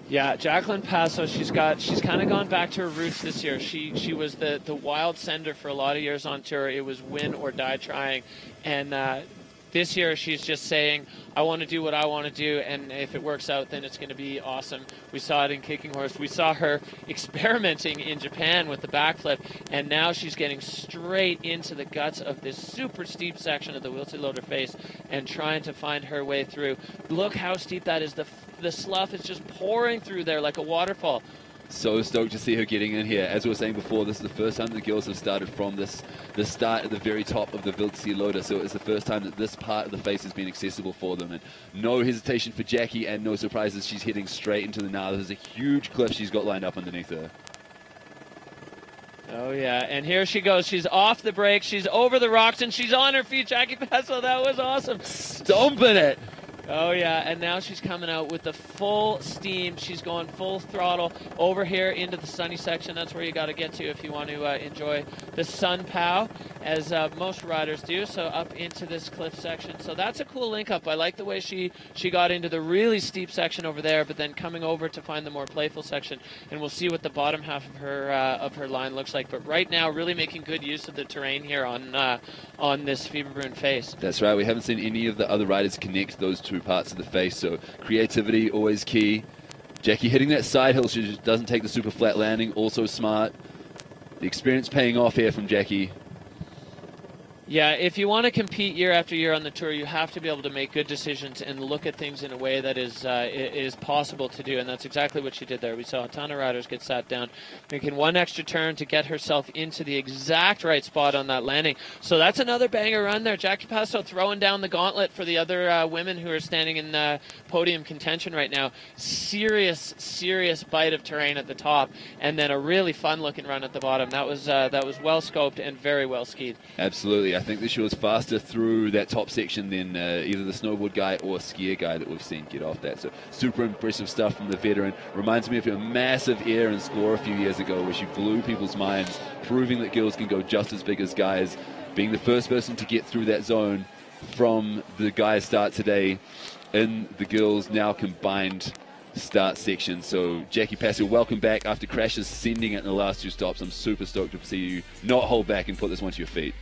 Yeah, Jacqueline Passo, she's kind of gone back to her roots this year. She was the wild sender for a lot of years on tour. It was win or die trying. And this year she's just saying, I want to do what I want to do, and if it works out, then it's going to be awesome. We saw it in Kicking Horse. We saw her experimenting in Japan with the backflip, and now she's getting straight into the guts of this super steep section of the Wiltse-Loder face and trying to find her way through. Look how steep that is. The slough is just pouring through there like a waterfall. So stoked to see her getting in here. As we were saying before, this is the first time the girls have started from the start at the very top of the Wiltse-Loder, so it's the first time that this part of the face has been accessible for them. And no hesitation for Jackie, and no surprises, she's heading straight into the now. There's a huge cliff she's got lined up underneath her. Oh yeah, and here she goes. She's off the brake, she's over the rocks, and she's on her feet. Jackie Passo, that was awesome. Stomping it. Oh yeah, and now she's coming out with the full steam. She's going full throttle over here into the sunny section. That's where you got to get to if you want to enjoy the sun pow, as most riders do. So up into this cliff section. So that's a cool link up. I like the way she got into the really steep section over there, but then coming over to find the more playful section. And we'll see what the bottom half of her line looks like. But right now, really making good use of the terrain here on this Fieberbrunn face. That's right. We haven't seen any of the other riders connect those two parts of the face, so creativity always key. Jackie hitting that side hill, she just doesn't take the super flat landing, also smart. The experience paying off here from Jackie. Yeah, if you want to compete year after year on the tour, you have to be able to make good decisions and look at things in a way that is possible to do, and that's exactly what she did there. We saw a ton of riders get sat down, making one extra turn to get herself into the exact right spot on that landing. So that's another banger run there. Jackie Passo throwing down the gauntlet for the other women who are standing in podium contention right now. Serious bite of terrain at the top, and then a really fun-looking run at the bottom. That was well scoped and very well skied. Absolutely. I think that she was faster through that top section than either the snowboard guy or skier guy that we've seen get off that. So super impressive stuff from the veteran. Reminds me of her massive air and score a few years ago where she blew people's minds, proving that girls can go just as big as guys. being the first person to get through that zone from the guys' start today in the girls' now combined start section. So Jackie Passo, welcome back after crashes, sending it in the last 2 stops. I'm super stoked to see you not hold back and put this one to your feet.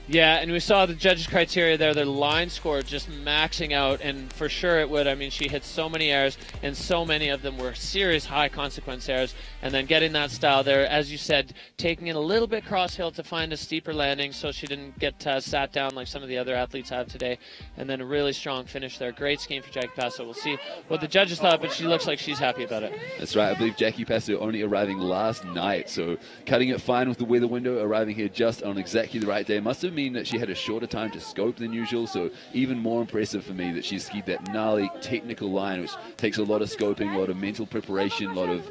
Yeah, and we saw the judges' criteria there, their line score just maxing out, and for sure it would. I mean, she hit so many errors, and so many of them were serious high-consequence errors, and then getting that style there, as you said, taking it a little bit cross-hill to find a steeper landing so she didn't get sat down like some of the other athletes have today, and then a really strong finish there. Great scheme for Jackie Passo. We'll see what the judges thought, but she looks like she's happy about it. That's right. I believe Jackie Passo only arriving last night, so cutting it fine with the weather window, arriving here just on exactly the right day. Must have mean that she had a shorter time to scope than usual, so even more impressive for me that she's skied that gnarly technical line, which takes a lot of scoping, a lot of mental preparation, a lot of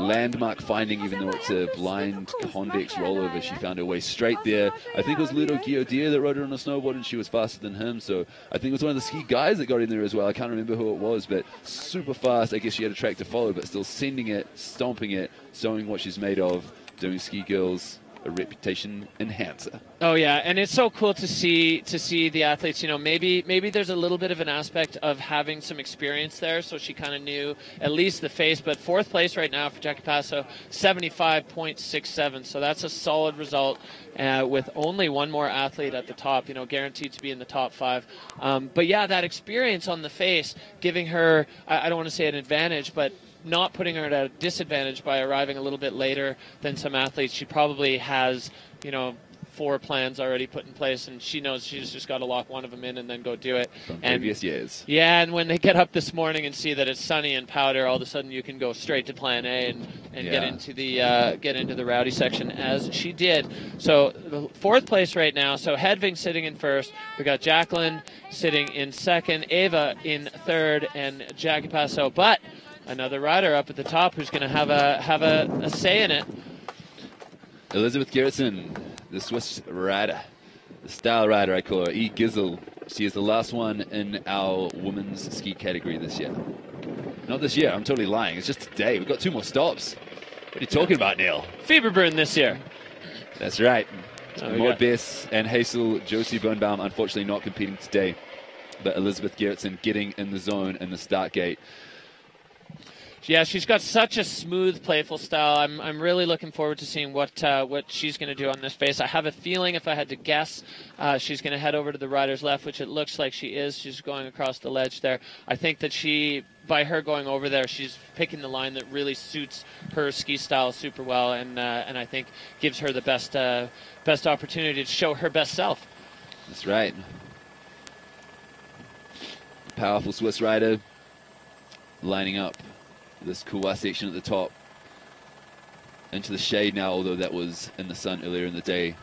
landmark finding. Even though it's a blind convex rollover, she found her way straight there. I think it was Ludo Guillaudier that rode her on a snowboard, and she was faster than him, so I think it was one of the ski guys that got in there as well. I can't remember who it was, but super fast. I guess she had a track to follow, but still sending it, stomping it, showing what she's made of, doing ski girls a reputation enhancer. Oh yeah, and it's so cool to see the athletes. You know, maybe there's a little bit of an aspect of having some experience there, so she kind of knew at least the face. But 4th place right now for Jackie Passo, 75.67. So that's a solid result with only one more athlete at the top. You know, guaranteed to be in the top 5. But yeah, that experience on the face, giving her, I don't want to say an advantage, but not putting her at a disadvantage by arriving a little bit later than some athletes. She probably has, you know, 4 plans already put in place, and she knows she's just got to lock one of them in and then go do it. From previous years. Yeah, and when they get up this morning and see that it's sunny and powder, all of a sudden you can go straight to plan A and get into the rowdy section, as she did. So the 4th place right now. So Hedvig sitting in 1st. We got Jacqueline sitting in 2nd, Ava in 3rd, and Jackie Passo. But another rider up at the top who's going to have a say in it. Elizabeth Gerritsen, the Swiss rider, the style rider I call her, E. Gizzle. She is the last one in our women's ski category this year. Not this year, I'm totally lying. It's just today. We've got 2 more stops. What are you talking about, Neil? Fieberbrunn this year. That's right. Oh, Maud Bess and Hazel Josie Birnbaum unfortunately not competing today, but Elizabeth Gerritsen getting in the zone in the start gate. Yeah, she's got such a smooth, playful style. I'm really looking forward to seeing what she's going to do on this face. I have a feeling, if I had to guess, she's going to head over to the rider's left, which it looks like she is. She's going across the ledge there. I think that by her going over there, she's picking the line that really suits her ski style super well, and I think gives her the best opportunity to show her best self. That's right. Powerful Swiss rider lining up this couloir section at the top into the shade now, although that was in the sun earlier in the day.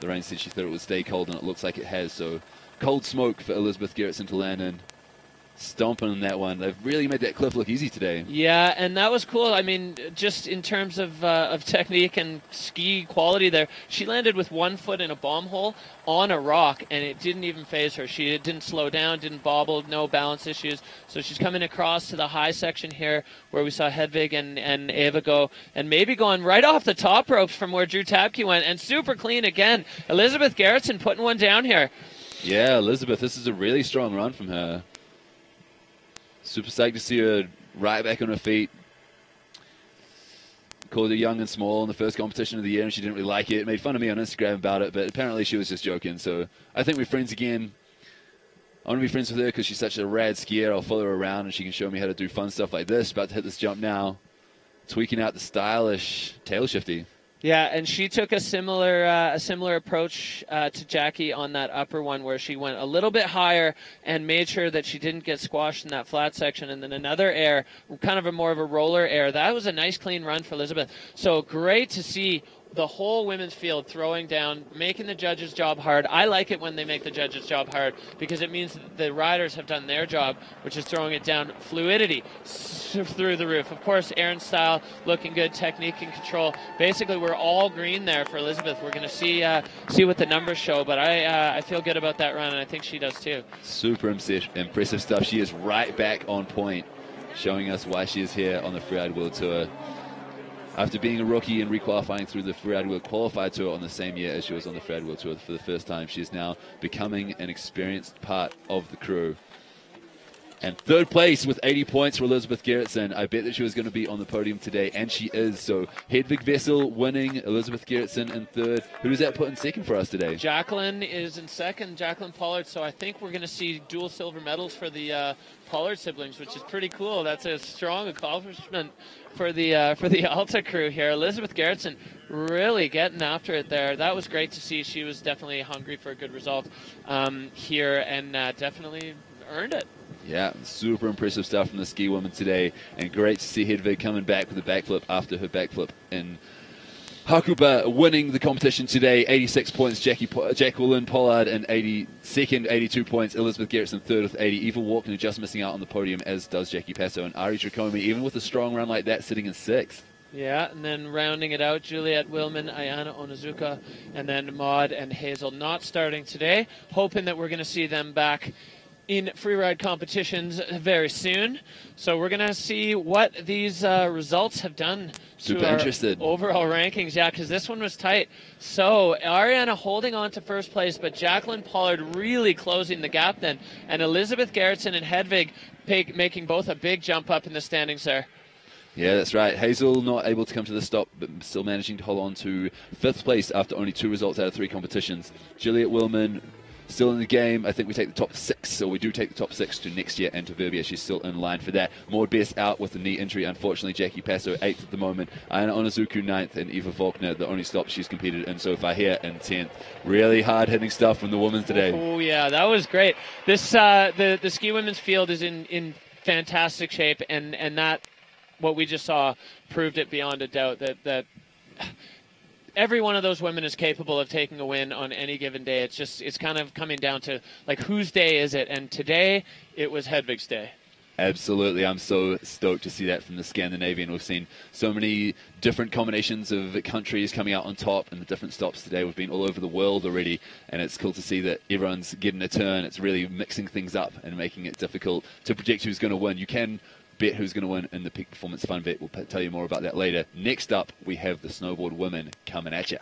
Lorraine said she thought it would stay cold, and it looks like it has. So cold smoke for Elizabeth Gerritsen to land in. Stomping on that one. They've really made that cliff look easy today. Yeah, and that was cool. I mean, just in terms of technique and ski quality there, she landed with 1 foot in a bomb hole on a rock, and it didn't even phase her. She didn't slow down, didn't bobble, no balance issues. So she's coming across to the high section here where we saw Hedvig and Ava go, and maybe going right off the top ropes from where Drew Tapke went, and super clean again. Elizabeth Gerritsen putting one down here. Yeah, Elizabeth, this is a really strong run from her. Super psyched to see her right back on her feet. Called her young and small in the first competition of the year, and she didn't really like it. Made fun of me on Instagram about it, but apparently she was just joking. So I think we're friends again. I want to be friends with her because she's such a rad skier. I'll follow her around, and she can show me how to do fun stuff like this. About to hit this jump now. Tweaking out the stylish tail shifty. Yeah, and she took a similar approach to Jackie on that upper one, where she went a little bit higher and made sure that she didn't get squashed in that flat section. And then another air, kind of more of a roller air. That was a nice clean run for Elizabeth. So great to see the whole women's field throwing down, making the judges' job hard. I like it when they make the judges' job hard, because it means that the riders have done their job, which is throwing it down. Fluidity through the roof. Of course, Aaron's style looking good, technique and control. Basically, we're all green there for Elizabeth. We're going to see what the numbers show, but I feel good about that run, and I think she does too. Super impressive stuff. She is right back on point, showing us why she is here on the Freeride World Tour. After being a rookie and requalifying through the Freeride World Qualifier Tour on the same year as she was on the Freeride World Tour for the first time, she is now becoming an experienced part of the crew. And third place with 80 points for Elizabeth Gerritsen. I bet that she was going to be on the podium today, and she is. So Hedvig Vessel winning, Elizabeth Gerritsen in third. Who does that put in second for us today? Jacqueline is in second, Jacqueline Pollard. So I think we're going to see dual silver medals for the Pollard siblings, which is pretty cool. That's a strong accomplishment for the Alta crew here. Elizabeth Gerritsen really getting after it there. That was great to see. She was definitely hungry for a good result here, and definitely earned it. Yeah, super impressive stuff from the ski woman today, and great to see Hedvig coming back with a backflip after her backflip in Hakuba, winning the competition today. 86 points, Jacqueline Pollard in 82nd, 82 points, Elizabeth Gerritsen third with 80. Eva Walkner just missing out on the podium, as does Jackie Passo, and Ari Dracomi, even with a strong run like that, sitting in sixth. Yeah, and then rounding it out, Juliet Willman, Ayana Onizuka, and then Maud and Hazel not starting today. Hoping that we're going to see them back in freeride competitions very soon. So we're going to see what these results have done to our overall rankings. Yeah, because this one was tight. So Ariana holding on to first place, but Jacqueline Pollard really closing the gap then. And Elizabeth Gerritsen and Hedvig making both a big jump up in the standings there. Yeah, that's right. Hazel not able to come to the stop, but still managing to hold on to fifth place after only 2 results out of 3 competitions. Juliet Willman still in the game. I think we take the top 6, so we do take the top 6 to next year, and to Verbia, she's still in line for that. Maud Best out with a knee injury, unfortunately. Jackie Passo 8th at the moment. Ayana Onizuku 9th, and Eva Faulkner, the only stop she's competed in so far here, in 10th. Really hard-hitting stuff from the women today. Oh, yeah, that was great. This the ski women's field is in fantastic shape, and that, what we just saw, proved it beyond a doubt that every one of those women is capable of taking a win on any given day. It's kind of coming down to, like, whose day is it? And today, it was Hedvig's day. Absolutely. I'm so stoked to see that from the Scandinavian. We've seen so many different combinations of countries coming out on top in the different stops today. We've been all over the world already, and it's cool to see that everyone's getting a turn. It's really mixing things up and making it difficult to predict who's going to win. You can bet who's going to win in the Peak Performance Fun Bet. We'll tell you more about that later. Next up, we have the snowboard women coming at you.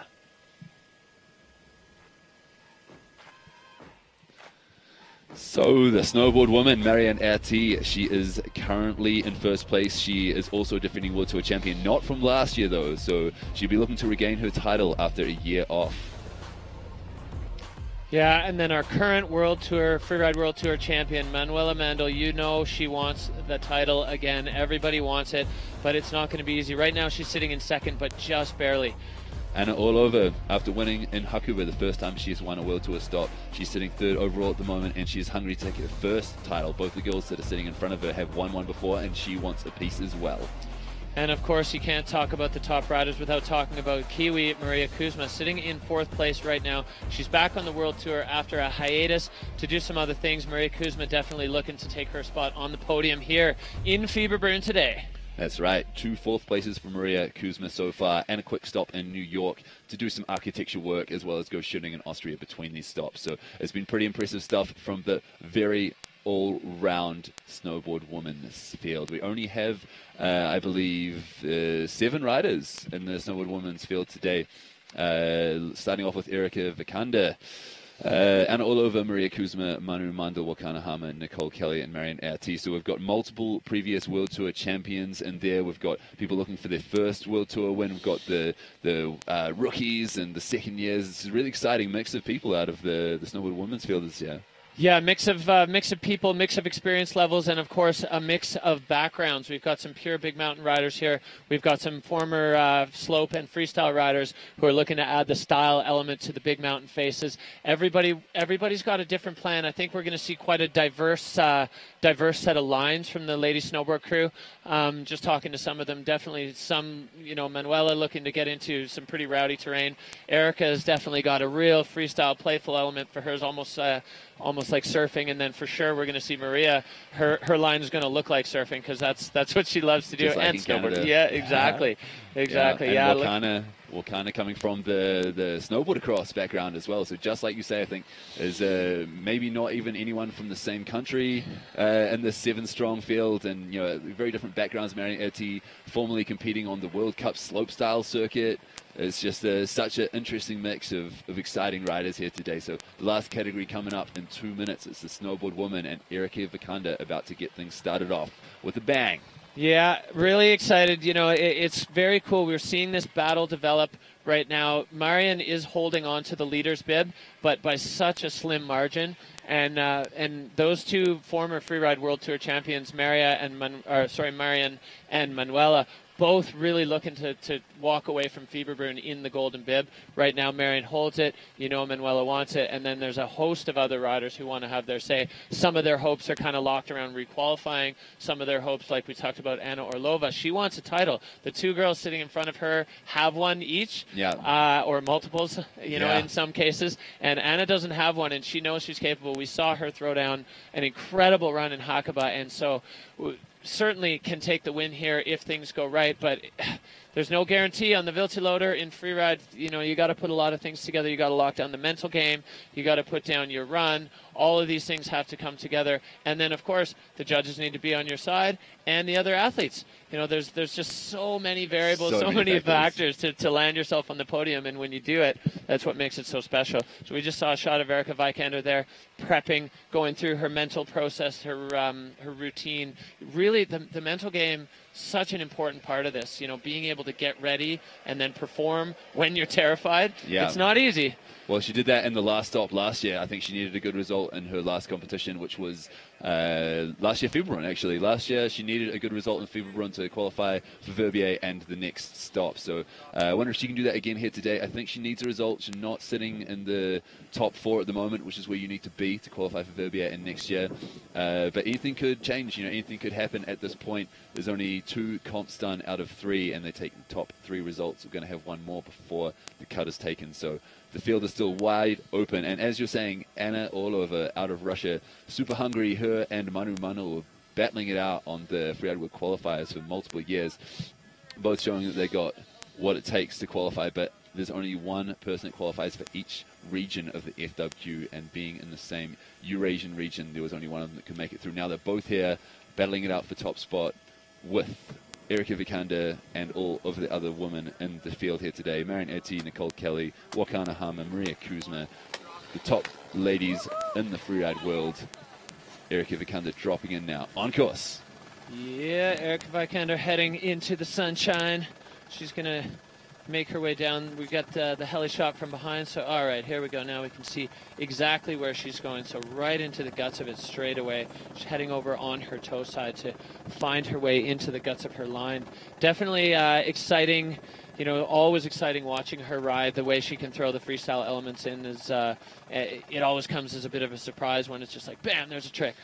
So the snowboard woman, Marianne Erti, she is currently in first place. She is also defending World Tour champion, not from last year though, so she'll be looking to regain her title after a year off. Yeah, and then our current World Tour, Freeride World Tour champion, Manuela Mandel, you know she wants the title again. Everybody wants it, but it's not going to be easy. Right now she's sitting in second, but just barely. Anna Orlova, after winning in Hakuba the first time she's won a World Tour stop, she's sitting third overall at the moment, and she's hungry to take her first title. Both the girls that are sitting in front of her have won one before, and she wants a piece as well. And of course, you can't talk about the top riders without talking about Kiwi Maria Kuzma, sitting in fourth place right now. She's back on the World Tour after a hiatus to do some other things. Maria Kuzma definitely looking to take her spot on the podium here in Fieberbrunn today. That's right, 2 fourth places for Maria Kuzma so far, and a quick stop in New York to do some architecture work, as well as go shooting in Austria between these stops. So it's been pretty impressive stuff from the very all-round snowboard women's field. We only have, I believe, 7 riders in the snowboard women's field today, starting off with Erika Vikander, Anna Orlova, Maria Kuzma, Manu Mandel, Wakana Hama, Nicole Kelly, and Marianne Erti. So we've got multiple previous World Tour champions in there. We've got people looking for their first World Tour win. We've got the rookies and the second years. It's a really exciting mix of people out of the snowboard women's field this year. Yeah, mix of people, mix of experience levels, and of course a mix of backgrounds. We've got some pure big mountain riders here. We've got some former slope and freestyle riders who are looking to add the style element to the big mountain faces. Everybody's got a different plan. I think we're going to see quite a diverse set of lines from the lady snowboard crew. Just talking to some of them, definitely some, Manuela looking to get into some pretty rowdy terrain. Erica has definitely got a real freestyle, playful element for hers, almost like surfing. And then for sure we're going to see Maria. Her line is going to look like surfing because that's what she loves to do. Just like and in snowboard. Canada. Yeah, exactly. Yeah. And Well, kind of coming from the snowboard across background as well. So just like you say, I think is maybe not even anyone from the same country in the 7-strong field, and very different backgrounds. Marion Erti formerly competing on the World Cup slopestyle circuit. It's just such an interesting mix of exciting riders here today. So the last category coming up in 2 minutes. It's the snowboard woman, and Erika Vikander about to get things started off with a bang. Yeah, really excited. It's very cool. We're seeing this battle develop right now. Marion is holding on to the leader's bib, but by such a slim margin. And those two former Freeride World Tour champions, Marion and Manuela, both really looking to walk away from Fieberbrunn in the golden bib. Right now, Marion holds it. Manuela wants it. And then there's a host of other riders who want to have their say. Some of their hopes are kind of locked around requalifying. Some of their hopes, like we talked about Anna Orlova, she wants a title. The two girls sitting in front of her have one each, or multiples, in some cases. And Anna doesn't have one, and she knows she's capable. We saw her throw down an incredible run in Hakuba, and so certainly can take the win here if things go right, but there's no guarantee on the Viltiloader in freeride. You got to put a lot of things together. You got to lock down the mental game. You got to put down your run. All of these things have to come together. And then, of course, the judges need to be on your side, and the other athletes. There's just so many variables, so many factors to land yourself on the podium, and when you do it, that's what makes it so special. So we just saw a shot of Erika Vikander there, prepping, going through her mental process, her routine. Really, the mental game, such an important part of this. Being able to get ready and then perform when you're terrified. Yeah. It's not easy. Well, she did that in the last stop last year. I think she needed a good result in her last competition, which was last year Fieberbrunn, actually. Last year she needed a good result in Fieberbrunn to qualify for Verbier and the next stop. So I wonder if she can do that again here today. I think she needs a result. She's not sitting in the top 4 at the moment, which is where you need to be to qualify for Verbier and next year. But anything could change. Anything could happen at this point. There's only 2 comps done out of 3, and they take the top 3 results. We're going to have one more before the cut is taken. So the field is still wide open. And as you're saying, Anna Orlova out of Russia, super hungry. Her and Manu were battling it out on the Freeride World qualifiers for multiple years, both showing that they got what it takes to qualify. But there's only one person that qualifies for each region of the FWQ, and being in the same Eurasian region, there was only one of them that could make it through. Now they're both here battling it out for top spot with Erika Vikander and all of the other women in the field here today. Marion Erti, Nicole Kelly, Wakana Hama, Maria Kuzma, the top ladies in the freeride world. Erika Vikander dropping in now. On course. Yeah, Erika Vikander heading into the sunshine. She's going to make her way down. We got the heli shot from behind. So, all right, here we go. Now we can see exactly where she's going. So right into the guts of it straight away. She's heading over on her toe side to find her way into the guts of her line. Definitely exciting. Always exciting watching her ride. The way she can throw the freestyle elements in is, it always comes as a bit of a surprise when it's just like, bam, there's a trick.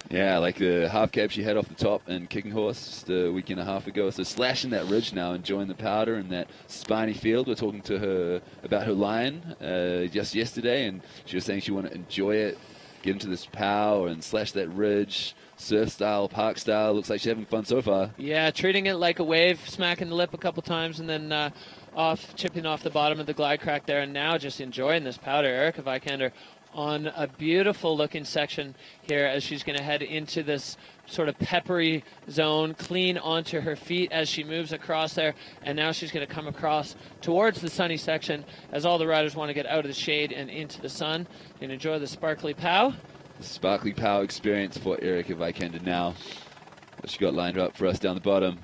Yeah, like the half cab she had off the top in Kicking Horse just a week and a half ago. So slashing that ridge now, enjoying the powder and that spiny field. We're talking to her about her line just yesterday, and she was saying she wanted to enjoy it, get into this power and slash that ridge. Surf style, park style. Looks like she's having fun so far. Yeah, treating it like a wave, smacking the lip a couple times, and then chipping off the bottom of the glide crack there, and now just enjoying this powder. Erika Vikander on a beautiful looking section here as she's going to head into this sort of peppery zone, clean onto her feet as she moves across there, and now she's going to come across towards the sunny section as all the riders want to get out of the shade and into the sun and enjoy the sparkly pow. Sparkly pow experience for Erika Vikander now. What she got lined up for us down the bottom.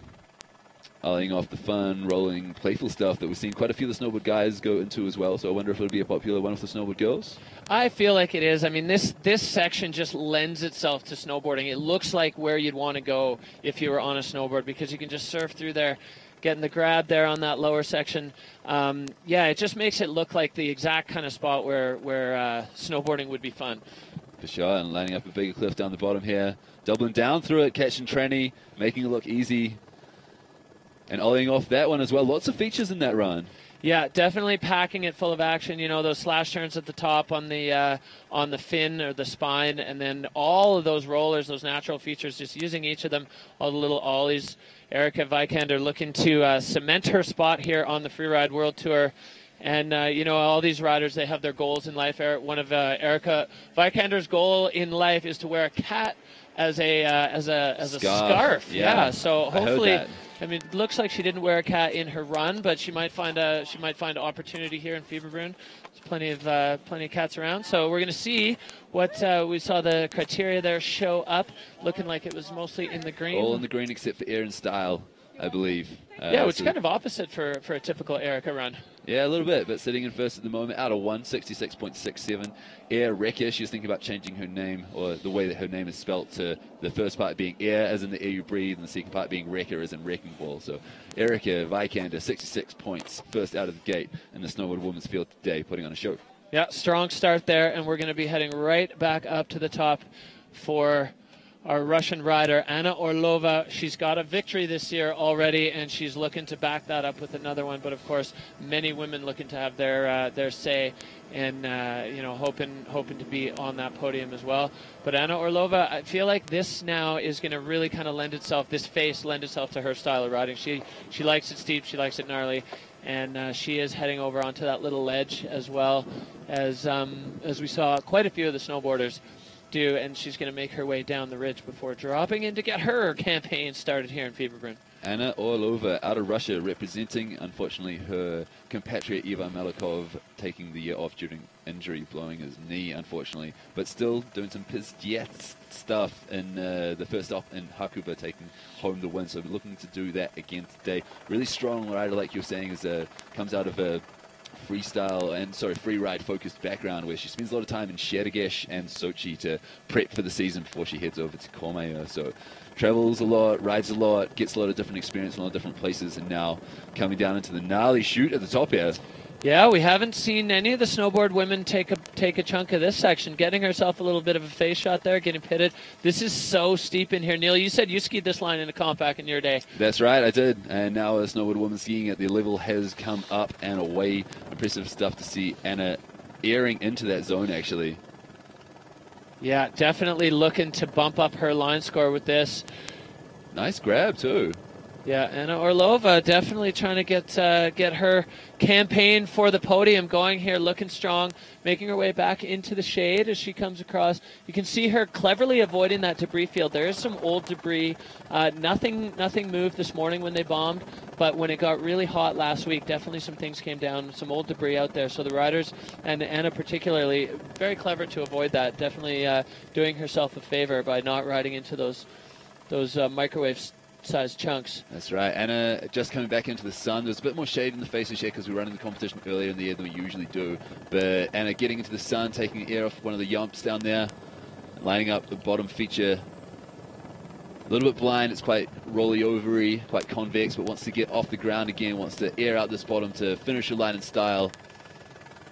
Eyeing off the fun, rolling, playful stuff that we've seen quite a few of the snowboard guys go into as well. So I wonder if it'll be a popular one with the snowboard girls. I feel like it is. I mean, this section just lends itself to snowboarding. It looks like where you'd want to go if you were on a snowboard, because you can just surf through there, getting the grab there on that lower section. Yeah, it just makes it look like the exact kind of spot where snowboarding would be fun. For sure, and lining up a bigger cliff down the bottom here. Doubling down through it, catching tranny, making it look easy. And ollieing off that one as well. Lots of features in that run. Yeah, definitely packing it full of action. You know, those slash turns at the top on the fin or the spine, and then all of those rollers, those natural features, just using each of them, all the little ollies. Erika Vikander looking to cement her spot here on the Freeride World Tour. And, you know, all these riders, they have their goals in life. One of Erika Vikander's goal in life is to wear a cat as a scarf. Yeah. So hopefully, I mean, it looks like she didn't wear a cat in her run, but she might find opportunity here in Fieberbrunn. There's plenty of cats around. So we're going to see what we saw the criteria there show up, looking like it was mostly in the green. All in the green except for air and style, I believe. Yeah, which is kind of opposite for a typical Erika run. Yeah, a little bit, but sitting in first at the moment, out of 166.67. Air Wrecker, she was thinking about changing her name, or the way that her name is spelt, to the first part being air, as in the air you breathe, and the second part being wrecker, as in wrecking ball. So Erika Vikander, 66 points, first out of the gate in the snowboard women's field today, putting on a show. Yeah, strong start there, and we're going to be heading right back up to the top for our Russian rider, Anna Orlova. She's got a victory this year already, and she's looking to back that up with another one. But of course, many women looking to have their say, and you know, hoping to be on that podium as well. But Anna Orlova, I feel like this now is going to really kind of lend itself to her style of riding. She likes it steep, she likes it gnarly, and she is heading over onto that little ledge as well as we saw quite a few of the snowboarders do, and she's going to make her way down the ridge before dropping in to get her campaign started here in Fieberbrunn. Anna Orlova out of Russia, representing, unfortunately, her compatriot Ivan Melikov taking the year off due to injury, blowing his knee, unfortunately, but still doing some Pizdiet stuff in the first off in Hakuba, taking home the win. So looking to do that again today. Really strong rider, like you're saying, is comes out of a free ride focused background, where she spends a lot of time in Shergesh and Sochi to prep for the season before she heads over to Courmayeur. So travels a lot, rides a lot, gets a lot of different experience in a lot of different places, and now coming down into the gnarly chute at the top here. Yeah, we haven't seen any of the snowboard women take a chunk of this section, getting herself a little bit of a face shot there, getting pitted. This is so steep in here. Neil, you said you skied this line in a comp back in your day. That's right, I did. And now a snowboard woman skiing at the level has come up and away. Impressive stuff to see Anna airing into that zone, actually. Yeah, definitely looking to bump up her line score with this. Nice grab, too. Yeah, Anna Orlova definitely trying to get her campaign for the podium going here, looking strong, making her way back into the shade as she comes across. You can see her cleverly avoiding that debris field. There is some old debris. Nothing moved this morning when they bombed, but when it got really hot last week, definitely some things came down, some old debris out there. So the riders, and Anna particularly, very clever to avoid that. Definitely doing herself a favor by not riding into those microwave size chunks. That's right. Anna just coming back into the sun. There's a bit more shade in the faces here because we're running the competition earlier in the year than we usually do. But Anna getting into the sun, taking the air off one of the yumps down there, lining up the bottom feature. A little bit blind. It's quite rolly overy, quite convex, but wants to get off the ground again, wants to air out this bottom to finish her line in style.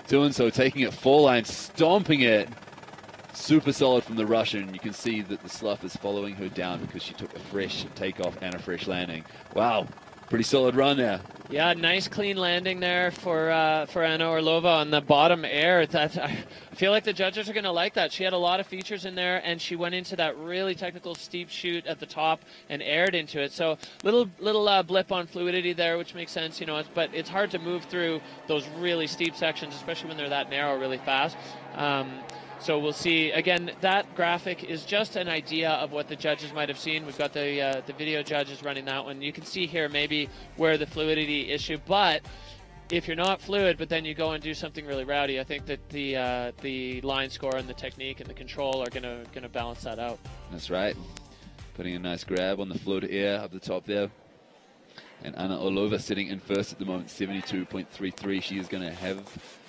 Doing so, taking it full line, stomping it. Super solid from the Russian. You can see that the slough is following her down because she took a fresh takeoff and a fresh landing. Wow, pretty solid run there. Yeah, nice clean landing there for Anna Orlova on the bottom air. I feel like the judges are going to like that. She had a lot of features in there, and she went into that really technical steep chute at the top and aired into it. So little blip on fluidity there, which makes sense, you know. But it's hard to move through those really steep sections, especially when they're that narrow, really fast. So we'll see. Again, that graphic is just an idea of what the judges might have seen. We've got the video judges running that one. You can see here maybe where the fluidity issue, but if you're not fluid, but then you go and do something really rowdy, I think that the line score and the technique and the control are gonna balance that out. That's right. Putting a nice grab on the flow to air up the top there. And Anna Orlova sitting in first at the moment, 72.33. She is going to have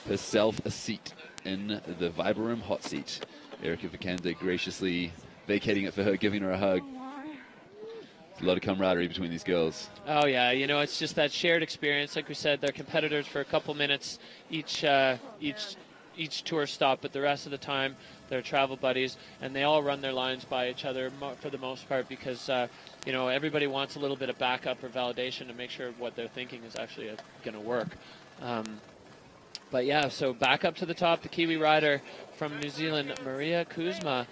herself a seat in the Fieberbrunn hot seat. Erika Vikander graciously vacating it for her, giving her a hug. There's a lot of camaraderie between these girls. Oh yeah, you know, it's just that shared experience. Like we said, they're competitors for a couple minutes each tour stop, but the rest of the time they're travel buddies, and they all run their lines by each other for the most part because you know, everybody wants a little bit of backup or validation to make sure what they're thinking is actually going to work. But yeah, so back up to the top, the Kiwi rider from New Zealand, Maria Kuzma.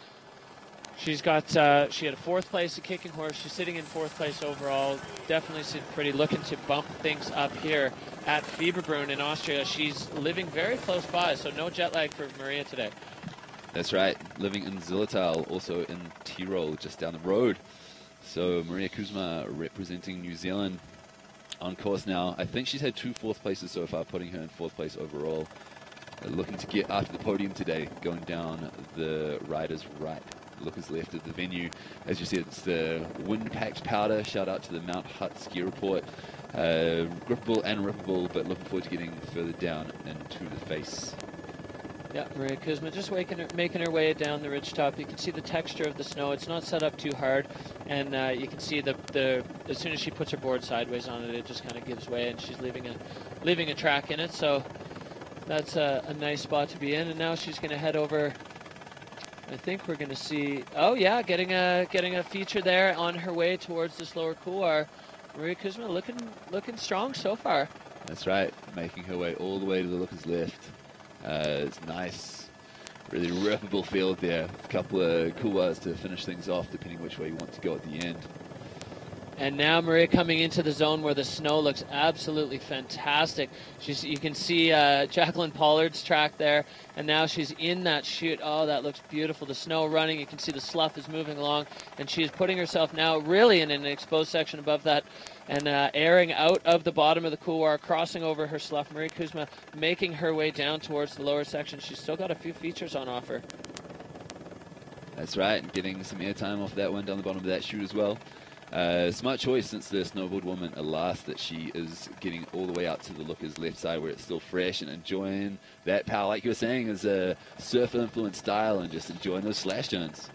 She's got, she had a 4th place at Kicking Horse. She's sitting in 4th place overall. Definitely sitting pretty, looking to bump things up here at Fieberbrunn in Austria. She's living very close by, so no jet lag for Maria today. That's right, living in Zillertal, also in Tyrol, just down the road. So Maria Kuzma representing New Zealand on course now. I think she's had 2 4th places so far, putting her in 4th place overall. Looking to get after the podium today, going down the rider's right. Lookers left of the venue. As you said, it's the wind-packed powder. Shout out to the Mount Hutt ski report. Grippable and rippable, but looking forward to getting further down into the face. Yeah, Maria Kuzma just making her way down the ridge top. You can see the texture of the snow. It's not set up too hard, and you can see as soon as she puts her board sideways on it, it just kind of gives way, and she's leaving a track in it. So that's a nice spot to be in. And now she's going to head over. I think we're going to see. Oh yeah, getting a feature there on her way towards this lower couloir. Maria Kuzma looking strong so far. That's right, making her way all the way to the lookers left. It's nice, really rippable field there. A couple of couloirs to finish things off, depending which way you want to go at the end. And now Maria coming into the zone where the snow looks absolutely fantastic. You can see Jacqueline Pollard's track there, and now she's in that chute. Oh, that looks beautiful. The snow running. You can see the slough is moving along, and she is putting herself now really in an exposed section above that, and airing out of the bottom of the couloir, crossing over her slough. Maria Kuzma making her way down towards the lower section. She's still got a few features on offer. That's right, and getting some airtime off that one down the bottom of that chute as well. Smart choice since the snowboard woman at last that she is getting all the way out to the looker's left side where it's still fresh and enjoying that power, like you were saying, as a surfer influenced style, and just enjoying those slash turns.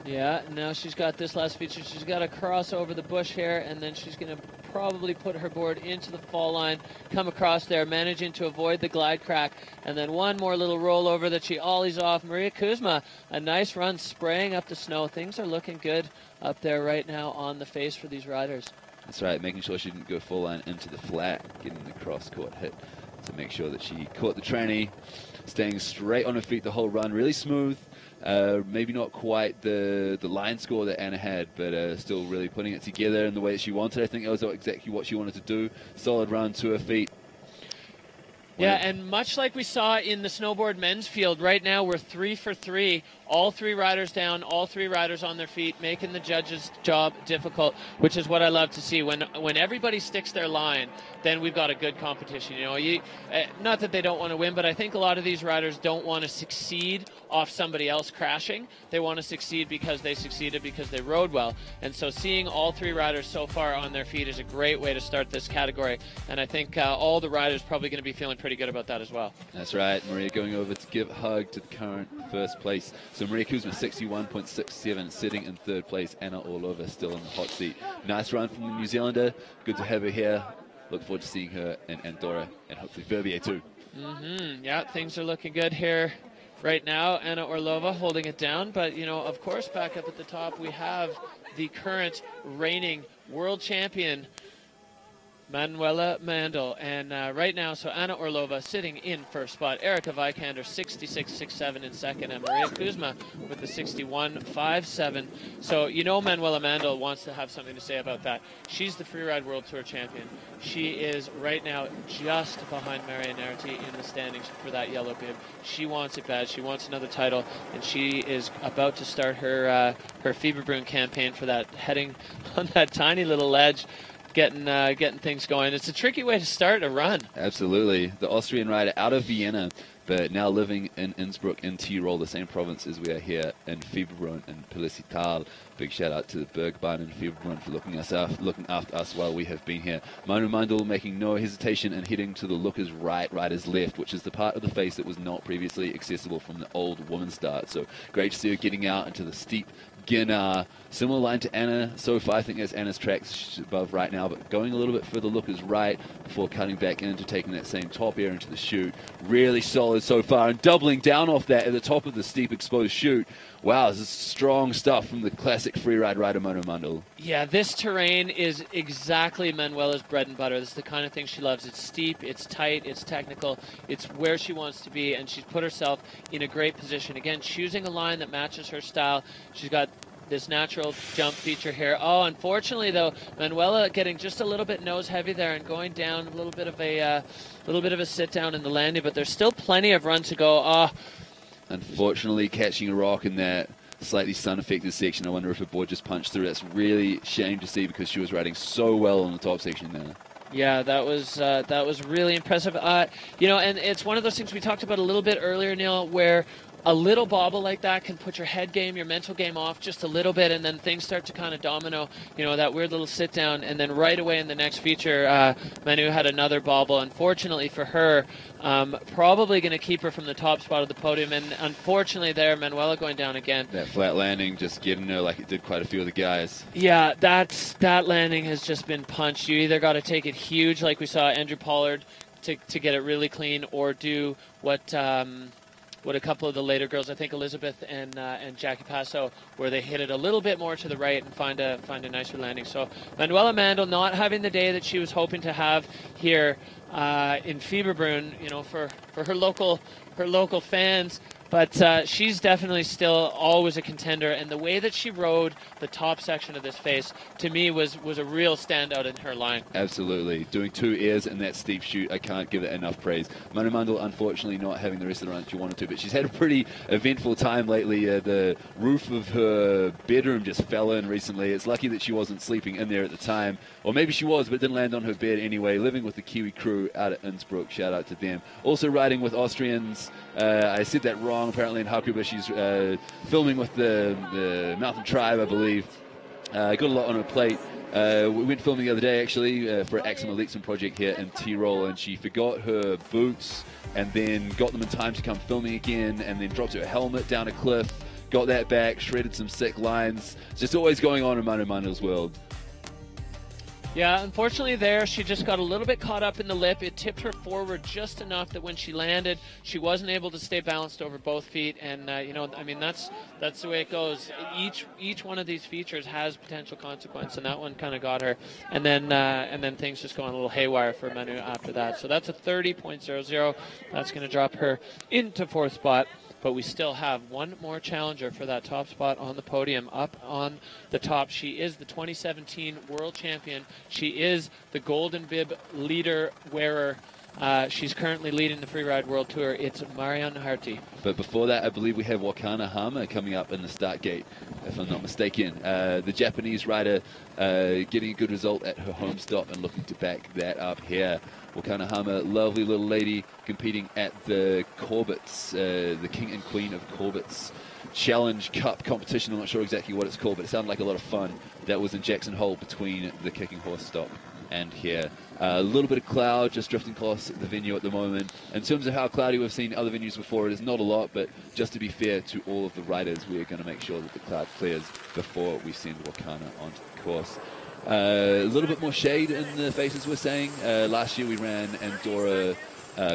Yeah, now she's got this last feature. She's got to cross over the bush here, and then she's going to probably put her board into the fall line, come across there, managing to avoid the glide crack, and then one more little rollover that she ollies off. Maria Kuzma, a nice run, spraying up the snow. Things are looking good up there right now on the face for these riders. That's right, making sure she didn't go full line into the flat, getting the cross-court hit to make sure that she caught the tranny, staying straight on her feet the whole run, really smooth. Maybe not quite the line score that Anna had, but still really putting it together in the way that she wanted. I think that was exactly what she wanted to do. Solid run to her feet. Yeah, and much like we saw in the snowboard men's field, right now we're 3 for 3. All 3 riders down, all 3 riders on their feet, making the judges' job difficult, which is what I love to see. When everybody sticks their line, then we've got a good competition. You know, not that they don't want to win, but I think a lot of these riders don't want to succeed off somebody else crashing. They want to succeed because they succeeded, because they rode well. And so seeing all 3 riders so far on their feet is a great way to start this category. And I think all the riders probably going to be feeling pretty good about that as well. That's right. Maria going over to give a hug to the current first place. So Maria Kuzma, 61.67, sitting in 3rd place. Anna Orlova still in the hot seat. Nice run from the New Zealander. Good to have her here. Look forward to seeing her in Andorra and hopefully Verbier too. Yeah, things are looking good here right now. Anna Orlova holding it down. But, you know, of course, back up at the top, we have the current reigning world champion, Manuela Mandel. And right now, so Anna Orlova sitting in first spot. Erica Vikander 66.67 in second. And Maria Kuzma with the 61.57. So, you know, Manuela Mandel wants to have something to say about that. She's the Freeride World Tour champion. She is right now just behind Marianne Arati in the standings for that yellow bib. She wants it bad. She wants another title. And she is about to start her Fieberbrunn campaign for that, heading on that tiny little ledge. Getting things going. It's a tricky way to start a run. Absolutely. The Austrian rider out of Vienna, but now living in Innsbruck in Tyrol, the same province as we are here in Fieberbrunn and Pellissital. Big shout out to the Bergbahn and Fieberbrunn for looking after us while we have been here. Manu Mandel making no hesitation and heading to the looker's right, rider's left, which is the part of the face that was not previously accessible from the old women's start. So great to see her getting out into the steep Ginnar. Similar line to Anna so far. I think that's Anna's track. She's above right now, but going a little bit further look is right before cutting back into taking that same top air into the chute. Really solid so far, and doubling down off that at the top of the steep exposed chute. Wow, this is strong stuff from the classic freeride rider Manu Mundle. Yeah, this terrain is exactly Manuela's bread and butter. This is the kind of thing she loves. It's steep, it's tight, it's technical, it's where she wants to be, and she's put herself in a great position. Again, choosing a line that matches her style. She's got this natural jump feature here. Oh, unfortunately though, Manuela getting just a little bit nose heavy there and going down a little bit of a sit down in the landing, but there's still plenty of run to go. Oh, unfortunately, catching a rock in that slightly sun-affected section. I wonder if her board just punched through. That's really a shame to see because she was riding so well on the top section there. Yeah, that was really impressive. You know, and it's one of those things we talked about a little bit earlier, Neil, where a little bobble like that can put your head game, your mental game off just a little bit, and then things start to kind of domino, you know, that weird little sit down, and then right away in the next feature, Manu had another bobble. Unfortunately for her, probably going to keep her from the top spot of the podium, and unfortunately there, Manuela going down again. That flat landing just getting her like it did quite a few of the guys. Yeah, that landing has just been punched. You either got to take it huge, like we saw Andrew Pollard, to get it really clean, or do what a couple of the later girls, I think Elizabeth and Jackie Passo, where they hit it a little bit more to the right and find a nicer landing. So Manuela Mandel not having the day that she was hoping to have here in Fieberbrunn, you know, for her local fans. But she's definitely still always a contender, and the way that she rode the top section of this face, to me, was a real standout in her line. Absolutely. Doing 2 airs in that steep chute, I can't give it enough praise. Manu Mundle, unfortunately, not having the rest of the run that she wanted to, but she's had a pretty eventful time lately. The roof of her bedroom just fell in recently. It's lucky that she wasn't sleeping in there at the time, or maybe she was, but didn't land on her bed anyway. Living with the Kiwi crew out at Innsbruck. Shout out to them. Also riding with Austrians. I said that wrong. Apparently in Hakuba, she's filming with the Mountain Tribe, I believe. Got a lot on her plate. We went filming the other day, actually, for Axel Alexan project here in Tyrol, and she forgot her boots and then got them in time to come filming again, and then dropped her helmet down a cliff, got that back, shredded some sick lines. It's just always going on in Manu Mundle's world. Yeah, unfortunately there, she just got a little bit caught up in the lip. It tipped her forward just enough that when she landed, she wasn't able to stay balanced over both feet. And, you know, I mean, that's the way it goes. Each one of these features has potential consequence, and that one kind of got her. And then things just go on a little haywire for Manu after that. So that's a 30.00. That's going to drop her into 4th spot. But we still have one more challenger for that top spot on the podium. Up on the top, she is the 2017 World Champion. She is the Golden Bib leader wearer. She's currently leading the Freeride World Tour. It's Marianne Harty. But before that, I believe we have Wakana Hama coming up in the start gate, if I'm not mistaken. The Japanese rider getting a good result at her home stop and looking to back that up here. Wakana Hama, lovely little lady, competing at the Corbett's, the King and Queen of Corbett's Challenge Cup competition. I'm not sure exactly what it's called, but it sounded like a lot of fun. That was in Jackson Hole between the Kicking Horse stop and here. A little bit of cloud just drifting across the venue at the moment. In terms of how cloudy we've seen other venues before, it is not a lot, but just to be fair to all of the riders, we're going to make sure that the cloud clears before we send Wakana onto the course. A little bit more shade in the faces, we're saying. Last year we ran Andorra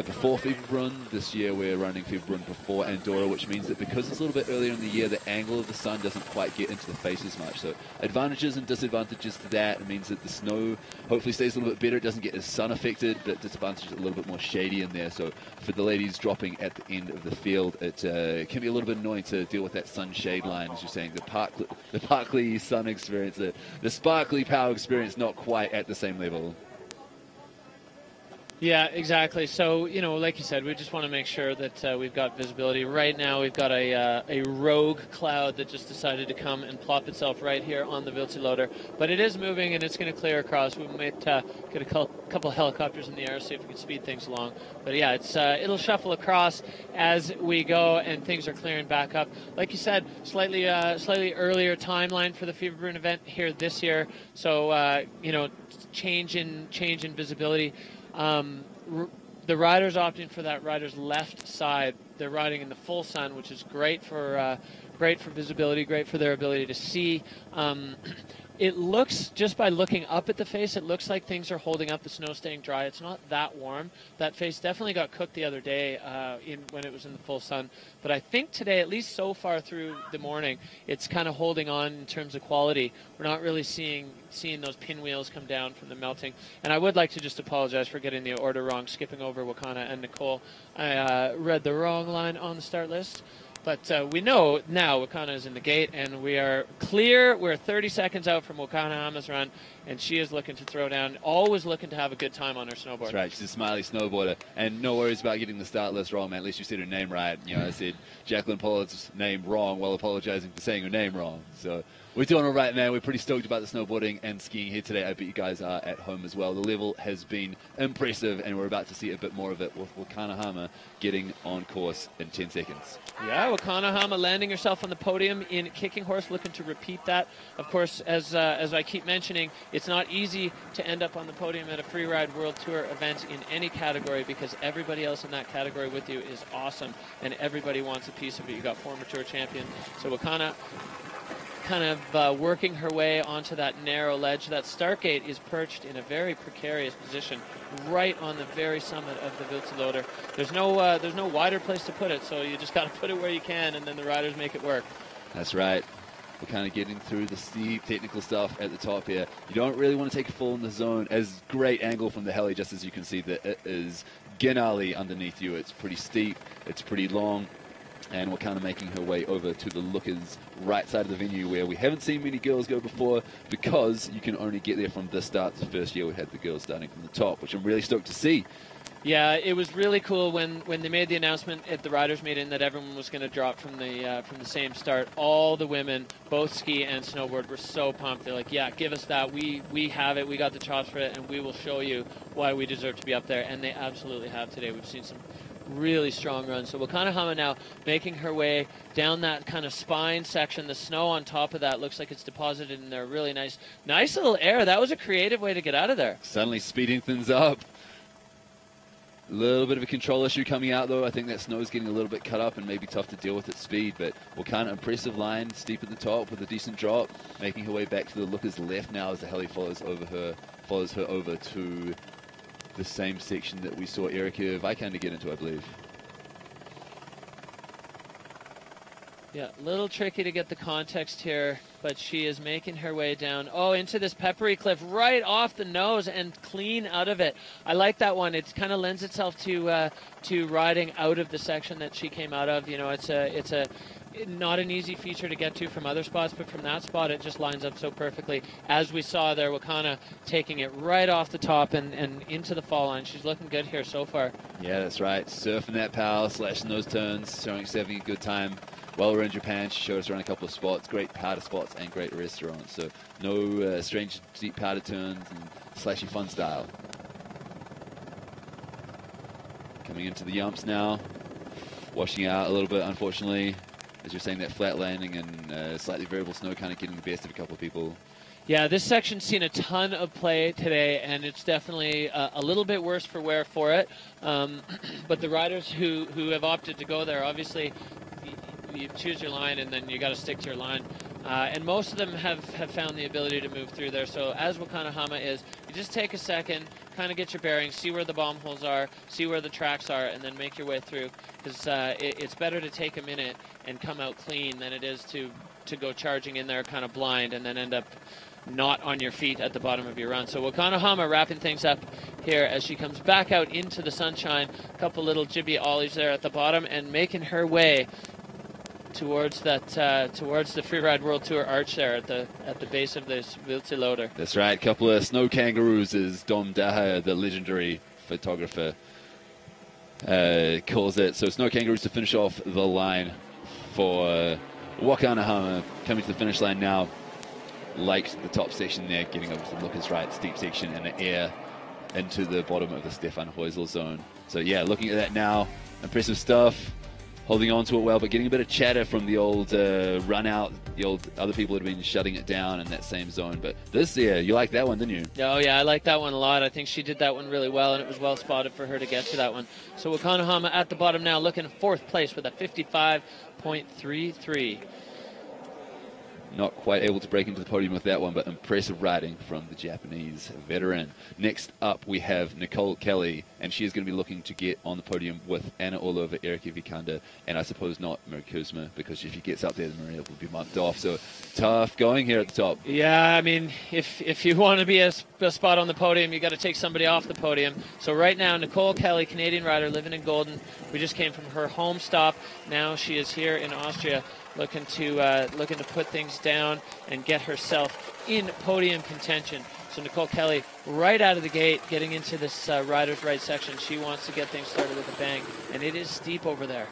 before Fieberbrunn. This year we're running Fieberbrunn before Andorra, which means that because it's a little bit earlier in the year, the angle of the sun doesn't quite get into the face as much. So advantages and disadvantages to that. It means that the snow hopefully stays a little bit better. It doesn't get as sun affected, but disadvantages a little bit more shady in there. So for the ladies dropping at the end of the field, it can be a little bit annoying to deal with that sun shade line, as you're saying. The Parkley sun experience, the sparkly power experience, not quite at the same level. Yeah, exactly. So, you know, like you said, we just want to make sure that we've got visibility. Right now, we've got a rogue cloud that just decided to come and plop itself right here on the Wildseeloader. But it is moving, and it's going to clear across. We might get a couple helicopters in the air, see if we can speed things along. But yeah, it'll shuffle across as we go, and things are clearing back up. Like you said, slightly earlier timeline for the Fieberbrunn event here this year. So, you know, change in visibility. The riders opting for that rider's left side. They're riding in the full sun, which is great for great for visibility, great for their ability to see. It looks, just by looking up at the face, it looks like things are holding up, the snow staying dry. It's not that warm. That face definitely got cooked the other day when it was in the full sun. But I think today, at least so far through the morning, it's kind of holding on in terms of quality. We're not really seeing those pinwheels come down from the melting. And I would like to just apologize for getting the order wrong, skipping over Wakana and Nicole. I read the wrong line on the start list. But we know now Wakana is in the gate, and we are clear. We're 30 seconds out from Wakana Hama's run, and she is looking to throw down, always looking to have a good time on her snowboard. That's right. She's a smiley snowboarder, and no worries about getting the start list wrong, man. At least you said her name right. You know, I said Jacqueline Pollard's name wrong while apologizing for saying her name wrong. So we're doing all right, man. We're pretty stoked about the snowboarding and skiing here today. I bet you guys are at home as well. The level has been impressive, and we're about to see a bit more of it with Wakana Hama getting on course in 10 seconds. Yeah, Wakana Hama landing herself on the podium in kicking horse, looking to repeat that. Of course, as I keep mentioning, it's not easy to end up on the podium at a Freeride World Tour event in any category, because everybody else in that category with you is awesome, and everybody wants a piece of it. You got former tour champion, so Wakana kind of working her way onto that narrow ledge. That start gate is perched in a very precarious position, right on the very summit of the Wildsloder. There's no wider place to put it, so you just got to put it where you can, and then the riders make it work. That's right. We're kind of getting through the steep technical stuff at the top here. You don't really want to take a fall in the zone. As great angle from the heli, just as you can see that it is gnarly underneath you. It's pretty steep, it's pretty long, and we're kind of making her way over to the lookers right side of the venue, where we haven't seen many girls go before, because you can only get there from this start. The first year we had the girls starting from the top, which I'm really stoked to see. Yeah, it was really cool when they made the announcement at the riders meeting that everyone was going to drop from the same start. All the women, both ski and snowboard, were so pumped. They're like, yeah, give us that. We have it. We got the chops for it, and we will show you why we deserve to be up there. And they absolutely have today. We've seen some really strong runs. So Wakana Hama now making her way down that kind of spine section. The snow on top of that looks like it's deposited in there. Really nice little air. That was a creative way to get out of there. Suddenly speeding things up. A little bit of a control issue coming out, though. I think that snow is getting a little bit cut up and maybe tough to deal with at speed. But Wakana, impressive line, steep at the top with a decent drop, making her way back to the looker's left now as the heli follows her over to the same section that we saw Erica Vikander get into, I believe. Yeah, a little tricky to get the context here, but she is making her way down. Oh, into this peppery cliff right off the nose and clean out of it. I like that one. It kind of lends itself to riding out of the section that she came out of. You know, it's a not an easy feature to get to from other spots, but from that spot it just lines up so perfectly. As we saw there, Wakana taking it right off the top and into the fall line. She's looking good here so far. Yeah, that's right. Surfing that power, slashing those turns, showing she's having a good time. While we're in Japan, she showed us around a couple of spots, great powder spots and great restaurants. So no strange steep powder turns and slashy fun style. Coming into the yumps now, washing out a little bit, unfortunately. As you're saying, that flat landing and slightly variable snow kind of getting the best of a couple of people. Yeah, this section's seen a ton of play today, and it's definitely a little bit worse for wear for it. But the riders who have opted to go there, obviously, you choose your line and then you got to stick to your line. And most of them have found the ability to move through there. So as Wakana Hama is, you just take a second, kind of get your bearings, see where the bomb holes are, see where the tracks are, and then make your way through. Because it's better to take a minute and come out clean than it is to go charging in there kind of blind and then end up not on your feet at the bottom of your run. So Wakana Hama wrapping things up here as she comes back out into the sunshine. A couple little jibby ollies there at the bottom and making her way towards that towards the Freeride World Tour arch there at the base of this Wildsloder. That's right, a couple of snow kangaroos, as Dom Daha, the legendary photographer, calls it. So snow kangaroos to finish off the line for Wakana Hama, coming to the finish line now. Likes the top section there, getting over to the lookers right, steep section and the air into the bottom of the Stefan Heusel zone. So yeah, looking at that now, impressive stuff. Holding on to it well, but getting a bit of chatter from the old run out, the old other people had been shutting it down in that same zone. But this, yeah, you like that one, didn't you? Oh, yeah, I like that one a lot. I think she did that one really well, and it was well spotted for her to get to that one. So Wakana Hama at the bottom now, looking fourth place with a 55.33. Not quite able to break into the podium with that one, but impressive riding from the Japanese veteran. Next up, we have Nicole Kelly, and she is going to be looking to get on the podium with Anna Orlova, Erika Vikander, and I suppose not Maria Kuzma, because if she gets up there, then Maria will be bumped off. So tough going here at the top. Yeah, I mean, if you want to be a spot on the podium, you got to take somebody off the podium. So right now, Nicole Kelly, Canadian rider, living in Golden. We just came from her home stop. Now she is here in Austria, looking to put things down and get herself in podium contention. So Nicole Kelly, right out of the gate, getting into this rider's right section. She wants to get things started with a bang, and it is steep over there.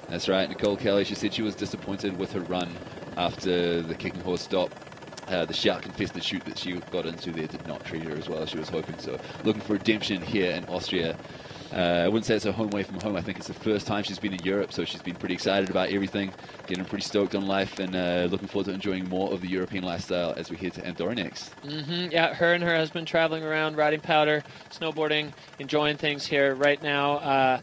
That's right, Nicole Kelly. She said she was disappointed with her run after the kicking horse stop. The shark-infested chute that she got into there did not treat her as well as she was hoping. So looking for redemption here in Austria. I wouldn't say it's her home away from home. I think it's the first time she's been in Europe, so she's been pretty excited about everything, getting pretty stoked on life, and looking forward to enjoying more of the European lifestyle as we head to Andorra next. Yeah, her and her husband traveling around, riding powder, snowboarding, enjoying things here right now.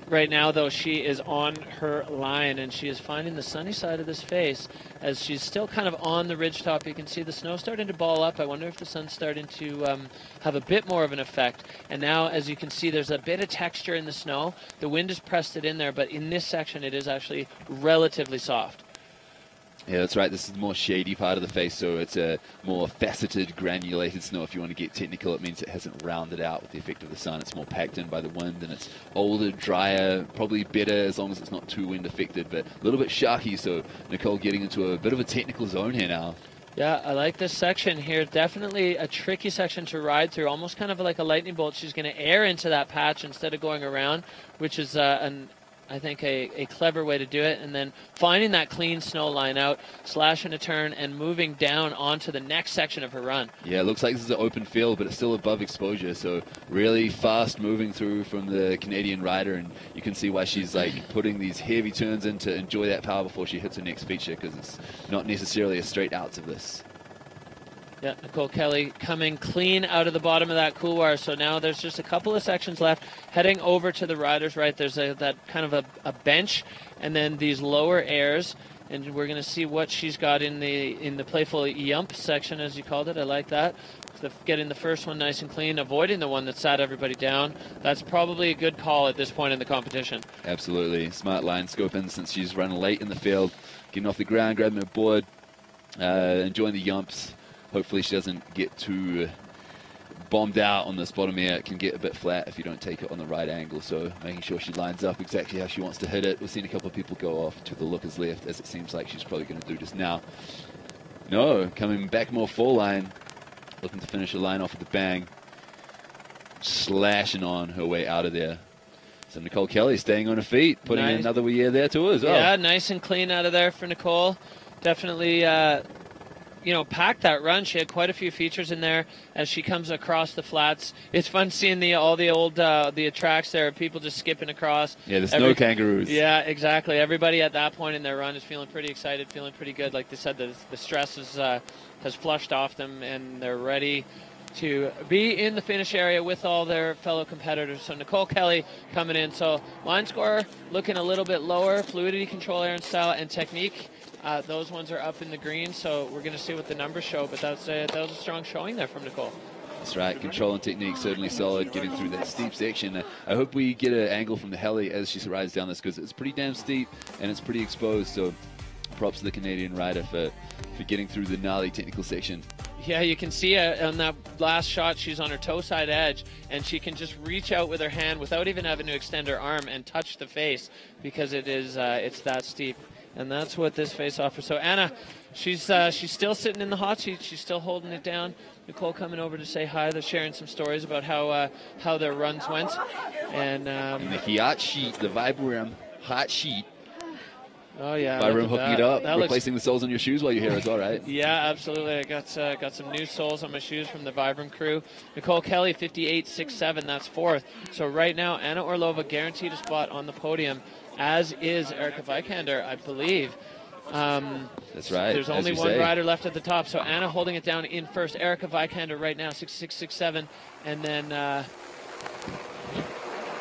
Right now, though, she is on her line, and she is finding the sunny side of this face as she's still kind of on the ridgetop. You can see the snow starting to ball up. I wonder if the sun's starting to have a bit more of an effect. And now, as you can see, there's a bit of texture in the snow. The wind has pressed it in there, but in this section, it is actually relatively soft. Yeah, that's right. This is the more shady part of the face, so it's a more faceted, granulated snow. If you want to get technical, it means it hasn't rounded out with the effect of the sun. It's more packed in by the wind, and it's older, drier, probably better as long as it's not too wind affected, but a little bit sharky, so Nicole getting into a bit of a technical zone here now. Yeah, I like this section here. Definitely a tricky section to ride through, almost kind of like a lightning bolt. She's going to air into that patch instead of going around, which is I think a clever way to do it, and then finding that clean snow line out, slashing a turn, and moving down onto the next section of her run. Yeah, it looks like this is an open field, but it's still above exposure, so really fast moving through from the Canadian rider, and you can see why she's like putting these heavy turns in to enjoy that power before she hits her next feature, because it's not necessarily a straight out of this. Yeah, Nicole Kelly coming clean out of the bottom of that couloir. So now there's just a couple of sections left. Heading over to the rider's right, there's that kind of a bench, and then these lower airs. And we're going to see what she's got in the playful yump section, as you called it. I like that. Getting the first one nice and clean, avoiding the one that sat everybody down. That's probably a good call at this point in the competition. Absolutely. Smart line scoping since she's run late in the field. Getting off the ground, grabbing a board, enjoying the yumps. Hopefully she doesn't get too bombed out on this bottom air. It can get a bit flat if you don't take it on the right angle, so making sure she lines up exactly how she wants to hit it. We've seen a couple of people go off to the looker's left, as it seems like she's probably going to do just now. No, coming back more full line, looking to finish the line off with a bang, slashing on her way out of there. So Nicole Kelly staying on her feet, putting in another wee air there too as well. Yeah, nice and clean out of there for Nicole. Definitely packed that run. She had quite a few features in there as she comes across the flats. It's fun seeing all the old the tracks there, people just skipping across. Yeah, the snow kangaroos. Yeah, exactly. Everybody at that point in their run is feeling pretty excited, feeling pretty good. Like they said, the stress has flushed off them, and they're ready to be in the finish area with all their fellow competitors. So Nicole Kelly coming in. So line score looking a little bit lower. Fluidity, control, air and style, and technique. Those ones are up in the green, so we're going to see what the numbers show, but that was a strong showing there from Nicole. That's right. Control and technique certainly solid, getting through that steep section. I hope we get an angle from the heli as she rides down this, because it's pretty damn steep and it's pretty exposed, so props to the Canadian rider for getting through the gnarly technical section. Yeah, you can see on that last shot, she's on her toe side edge, and she can just reach out with her hand without even having to extend her arm and touch the face, because it's that steep. And that's what this face offers. So Anna, she's still sitting in the hot seat. She's still holding it down. Nicole coming over to say hi. They're sharing some stories about how their runs went. And the hot sheet, the Vibram hot sheet. Oh yeah, Vibram hooking it up, that replacing the soles on your shoes while you're here as well, right? Yeah, absolutely. I got some new soles on my shoes from the Vibram crew. Nicole Kelly, 58.67. That's fourth. So right now, Anna Orlova guaranteed a spot on the podium, as is Erika Vikander, I believe. That's right. There's only one rider left at the top, so Anna holding it down in first. Erika Vikander right now, 66.67, and then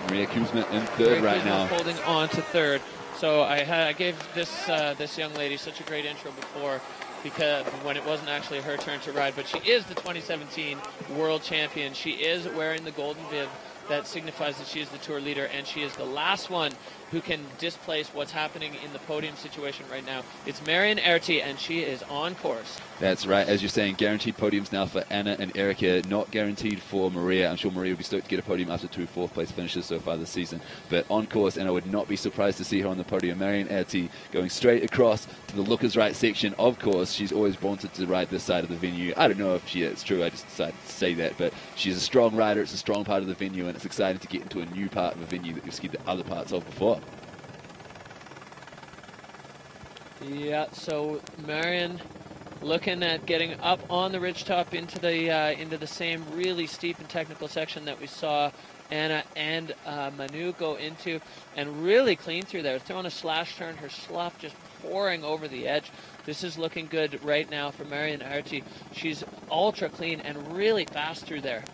Maria Kuzma in third right now. Holding on to third. So I gave this young lady such a great intro before, because when it wasn't actually her turn to ride, but she is the 2017 world champion. She is wearing the golden bib that signifies that she is the tour leader, and she is the last one who can displace what's happening in the podium situation right now. It's Marion Erti, and she is on course. That's right. As you're saying, guaranteed podiums now for Anna and Erica, not guaranteed for Maria. I'm sure Maria will be stoked to get a podium after 2 fourth-place finishes so far this season. But on course, and I would not be surprised to see her on the podium. Marion Erti going straight across to the Lookers Right section. Of course, she's always wanted to ride this side of the venue. I don't know if it's true. I just decided to say that. But she's a strong rider. It's a strong part of the venue, and it's exciting to get into a new part of a venue that you've skied the other parts of before. Yeah, so Marion looking at getting up on the ridgetop into the same really steep and technical section that we saw Anna and Manu go into, and really clean through there. Throwing a slash turn, her slough just pouring over the edge. This is looking good right now for Marion Erti. She's ultra clean and really fast through there.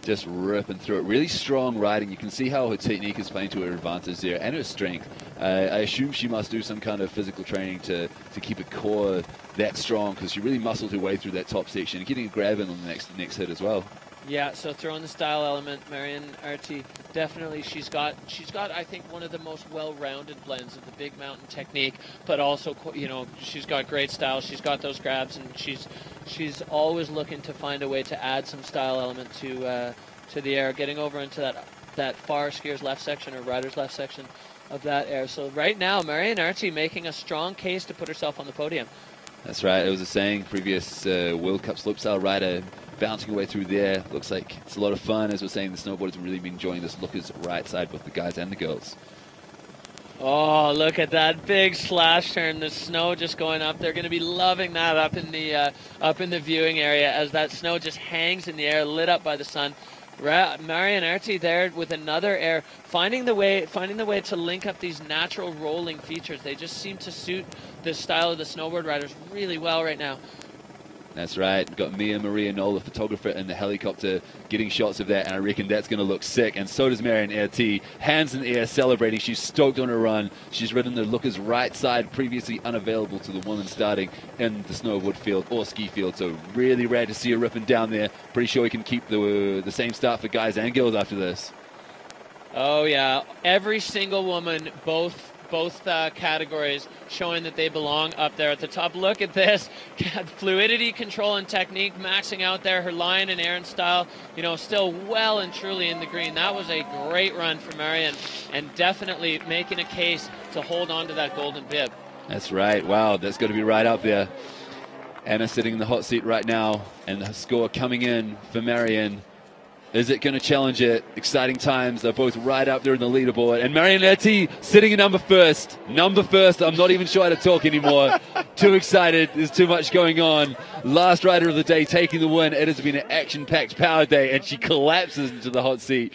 Just ripping through it. Really strong riding. You can see how her technique is playing to her advantage there, and her strength. I assume she must do some kind of physical training to keep her core that strong, because she really muscled her way through that top section and getting a grab in on the next hit as well. Yeah, so throwing the style element, Marion Erti, definitely she's got I think one of the most well-rounded blends of the big mountain technique, but also, you know, she's got great style. She's got those grabs, and she's always looking to find a way to add some style element to the air, getting over into that far skier's left section or rider's left section of that air. So right now, Marion Erti making a strong case to put herself on the podium. That's right. It was a saying, previous World Cup slopestyle rider bouncing away through there. Looks like it's a lot of fun. As we're saying, the snowboarders have really been enjoying this Lookers Right side, both the guys and the girls. Oh, look at that big slash turn. The snow just going up. They're going to be loving that up in the viewing area as that snow just hangs in the air, lit up by the sun. Marion Erti there with another air, finding the way to link up these natural rolling features. They just seem to suit the style of the snowboard riders really well right now. That's right. We've got Mia Maria Knoll, the photographer, in the helicopter getting shots of that, and I reckon that's going to look sick. And so does Marion Erti. Hands in the air, celebrating. She's stoked on her run. She's ridden the Lookers Right side, previously unavailable to the women starting in the snowboard field or ski field. So really rad to see her ripping down there. Pretty sure we can keep the same start for guys and girls after this. Oh, yeah. Every single woman, both categories, showing that they belong up there at the top. Look at this. Fluidity, control, and technique maxing out there. Her line and air and style, you know, still well and truly in the green. That was a great run for Marion, and definitely making a case to hold on to that golden bib. That's right. Wow, that's got to be right up there. Anna sitting in the hot seat right now, and the score coming in for Marion. Is it going to challenge it? Exciting times. They're both right up there in the leaderboard. And Marion Erti sitting in number first. Number first. I'm not even sure how to talk anymore. Too excited. There's too much going on. Last rider of the day taking the win. It has been an action-packed power day, and she collapses into the hot seat.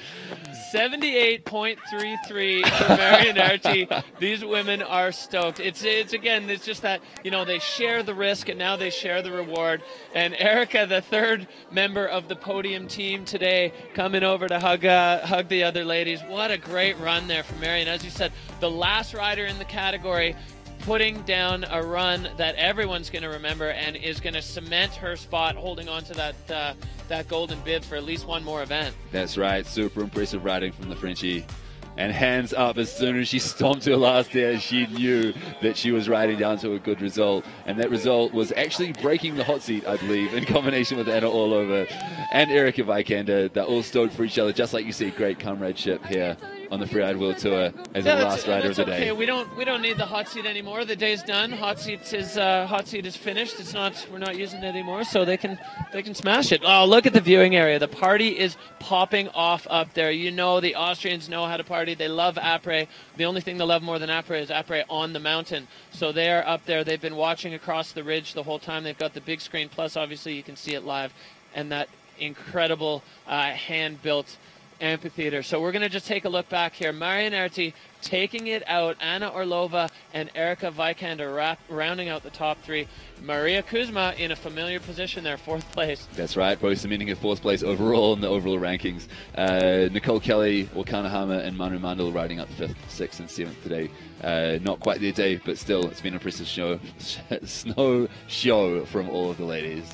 78.33 for Marion Erti. These women are stoked. It's again, it's just that, you know, they share the risk and now they share the reward. And Erica, the third member of the podium team today, coming over to hug the other ladies. What a great run there for Marion. As you said, the last rider in the category, putting down a run that everyone's going to remember and is going to cement her spot, holding on to that golden bib for at least one more event. That's right. Super impressive riding from the Frenchie. And hands up as soon as she stomped her last air, she knew that she was riding down to a good result. And that result was actually breaking the hot seat, I believe, in combination with Anna Orlova and Erica Vikander. They're all stoked for each other, just like you see, great comradeship here on the Freeride World Tour as the last rider of the day. Okay. We don't need the hot seat anymore. The day's done. Hot seat is finished. We're not using it anymore, so they can smash it. Oh, look at the viewing area. The party is popping off up there. You know, the Austrians know how to party. They love après. The only thing they love more than après is après on the mountain. So they are up there. They've been watching across the ridge the whole time. They've got the big screen, plus obviously you can see it live, and that incredible hand-built amphitheater. So we're going to just take a look back here. Marian Erti taking it out. Anna Orlova and Erika Vikander rounding out the top three. Maria Kuzma in a familiar position there, 4th place. That's right, both cementing her 4th place overall in the overall rankings. Nicole Kelly, Wakanahama, and Manu Mandel riding out the 5th, 6th, and 7th today. Not quite their day, but still, it's been an impressive snow show from all of the ladies.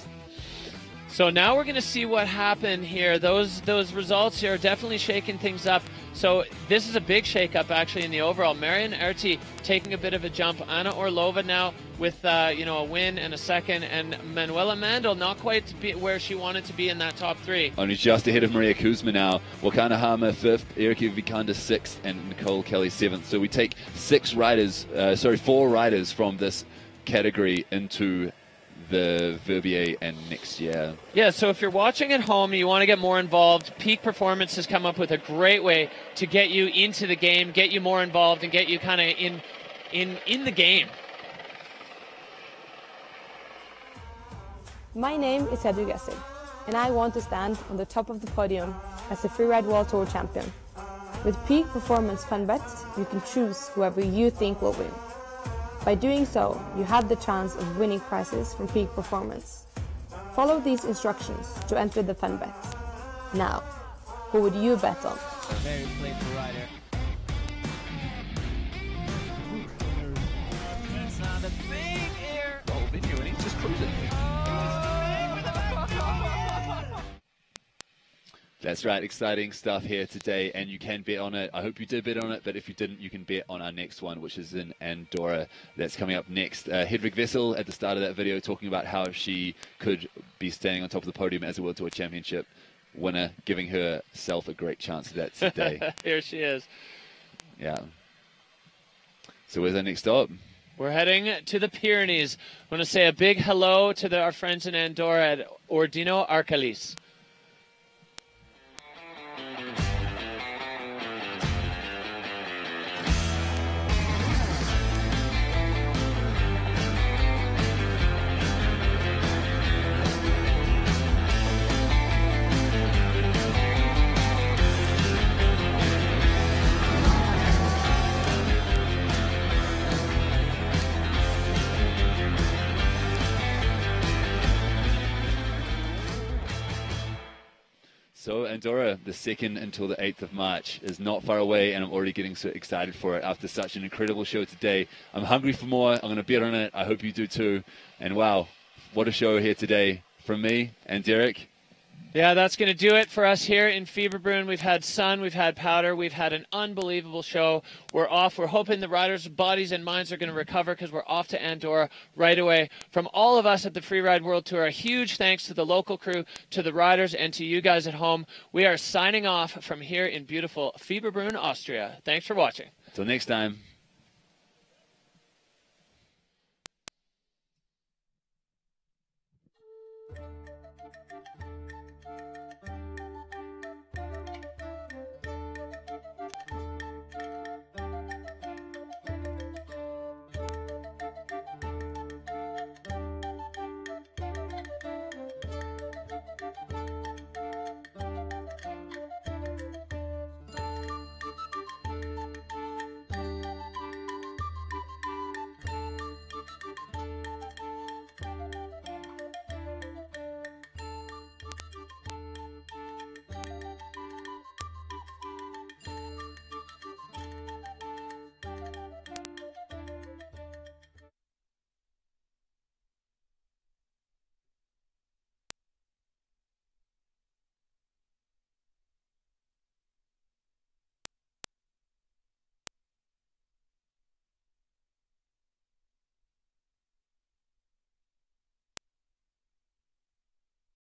So now we're going to see what happened here. Those results here are definitely shaking things up. So this is a big shake-up actually in the overall. Marian Erti taking a bit of a jump. Anna Orlova now with a win and a 2nd, and Manuela Mandel not quite to be where she wanted to be in that top 3. Only just ahead of Maria Kuzma now. Wakanahama 5th, Erika Vikander 6th, and Nicole Kelly 7th. So we take 4 riders from this category into the Verbier and next year. Yeah, so if you're watching at home and you want to get more involved, Peak Performance has come up with a great way to get you into the game, get you more involved, and get you kind of in the game. My name is Hedvig Essig, and I want to stand on the top of the podium as the Freeride World Tour champion. With Peak Performance Fun Bets, you can choose whoever you think will win. By doing so, you have the chance of winning prizes from Peak Performance. Follow these instructions to enter the fun bet. Now, who would you bet on? Very playful rider. That's not a thing here. Oh, venue, and he's just cruising. That's right, exciting stuff here today, and you can bet on it. I hope you did bet on it, but if you didn't, you can bet on our next one, which is in Andorra. That's coming up next. Hedvig Vessel at the start of that video talking about how she could be standing on top of the podium as a World Tour Championship winner, giving herself a great chance of that today. Here she is. Yeah. So where's our next stop? We're heading to the Pyrenees. I want to say a big hello to our friends in Andorra at Ordino Arcalis. So Andorra, the 2nd until the 8th of March, is not far away, and I'm already getting so excited for it after such an incredible show today. I'm hungry for more. I'm going to bet on it. I hope you do too. And wow, what a show here today from me and Derek. Yeah, that's going to do it for us here in Fieberbrunn. We've had sun, we've had powder, we've had an unbelievable show. We're off. We're hoping the riders' bodies and minds are going to recover because we're off to Andorra right away. From all of us at the Freeride World Tour, a huge thanks to the local crew, to the riders, and to you guys at home. We are signing off from here in beautiful Fieberbrunn, Austria. Thanks for watching. Till next time.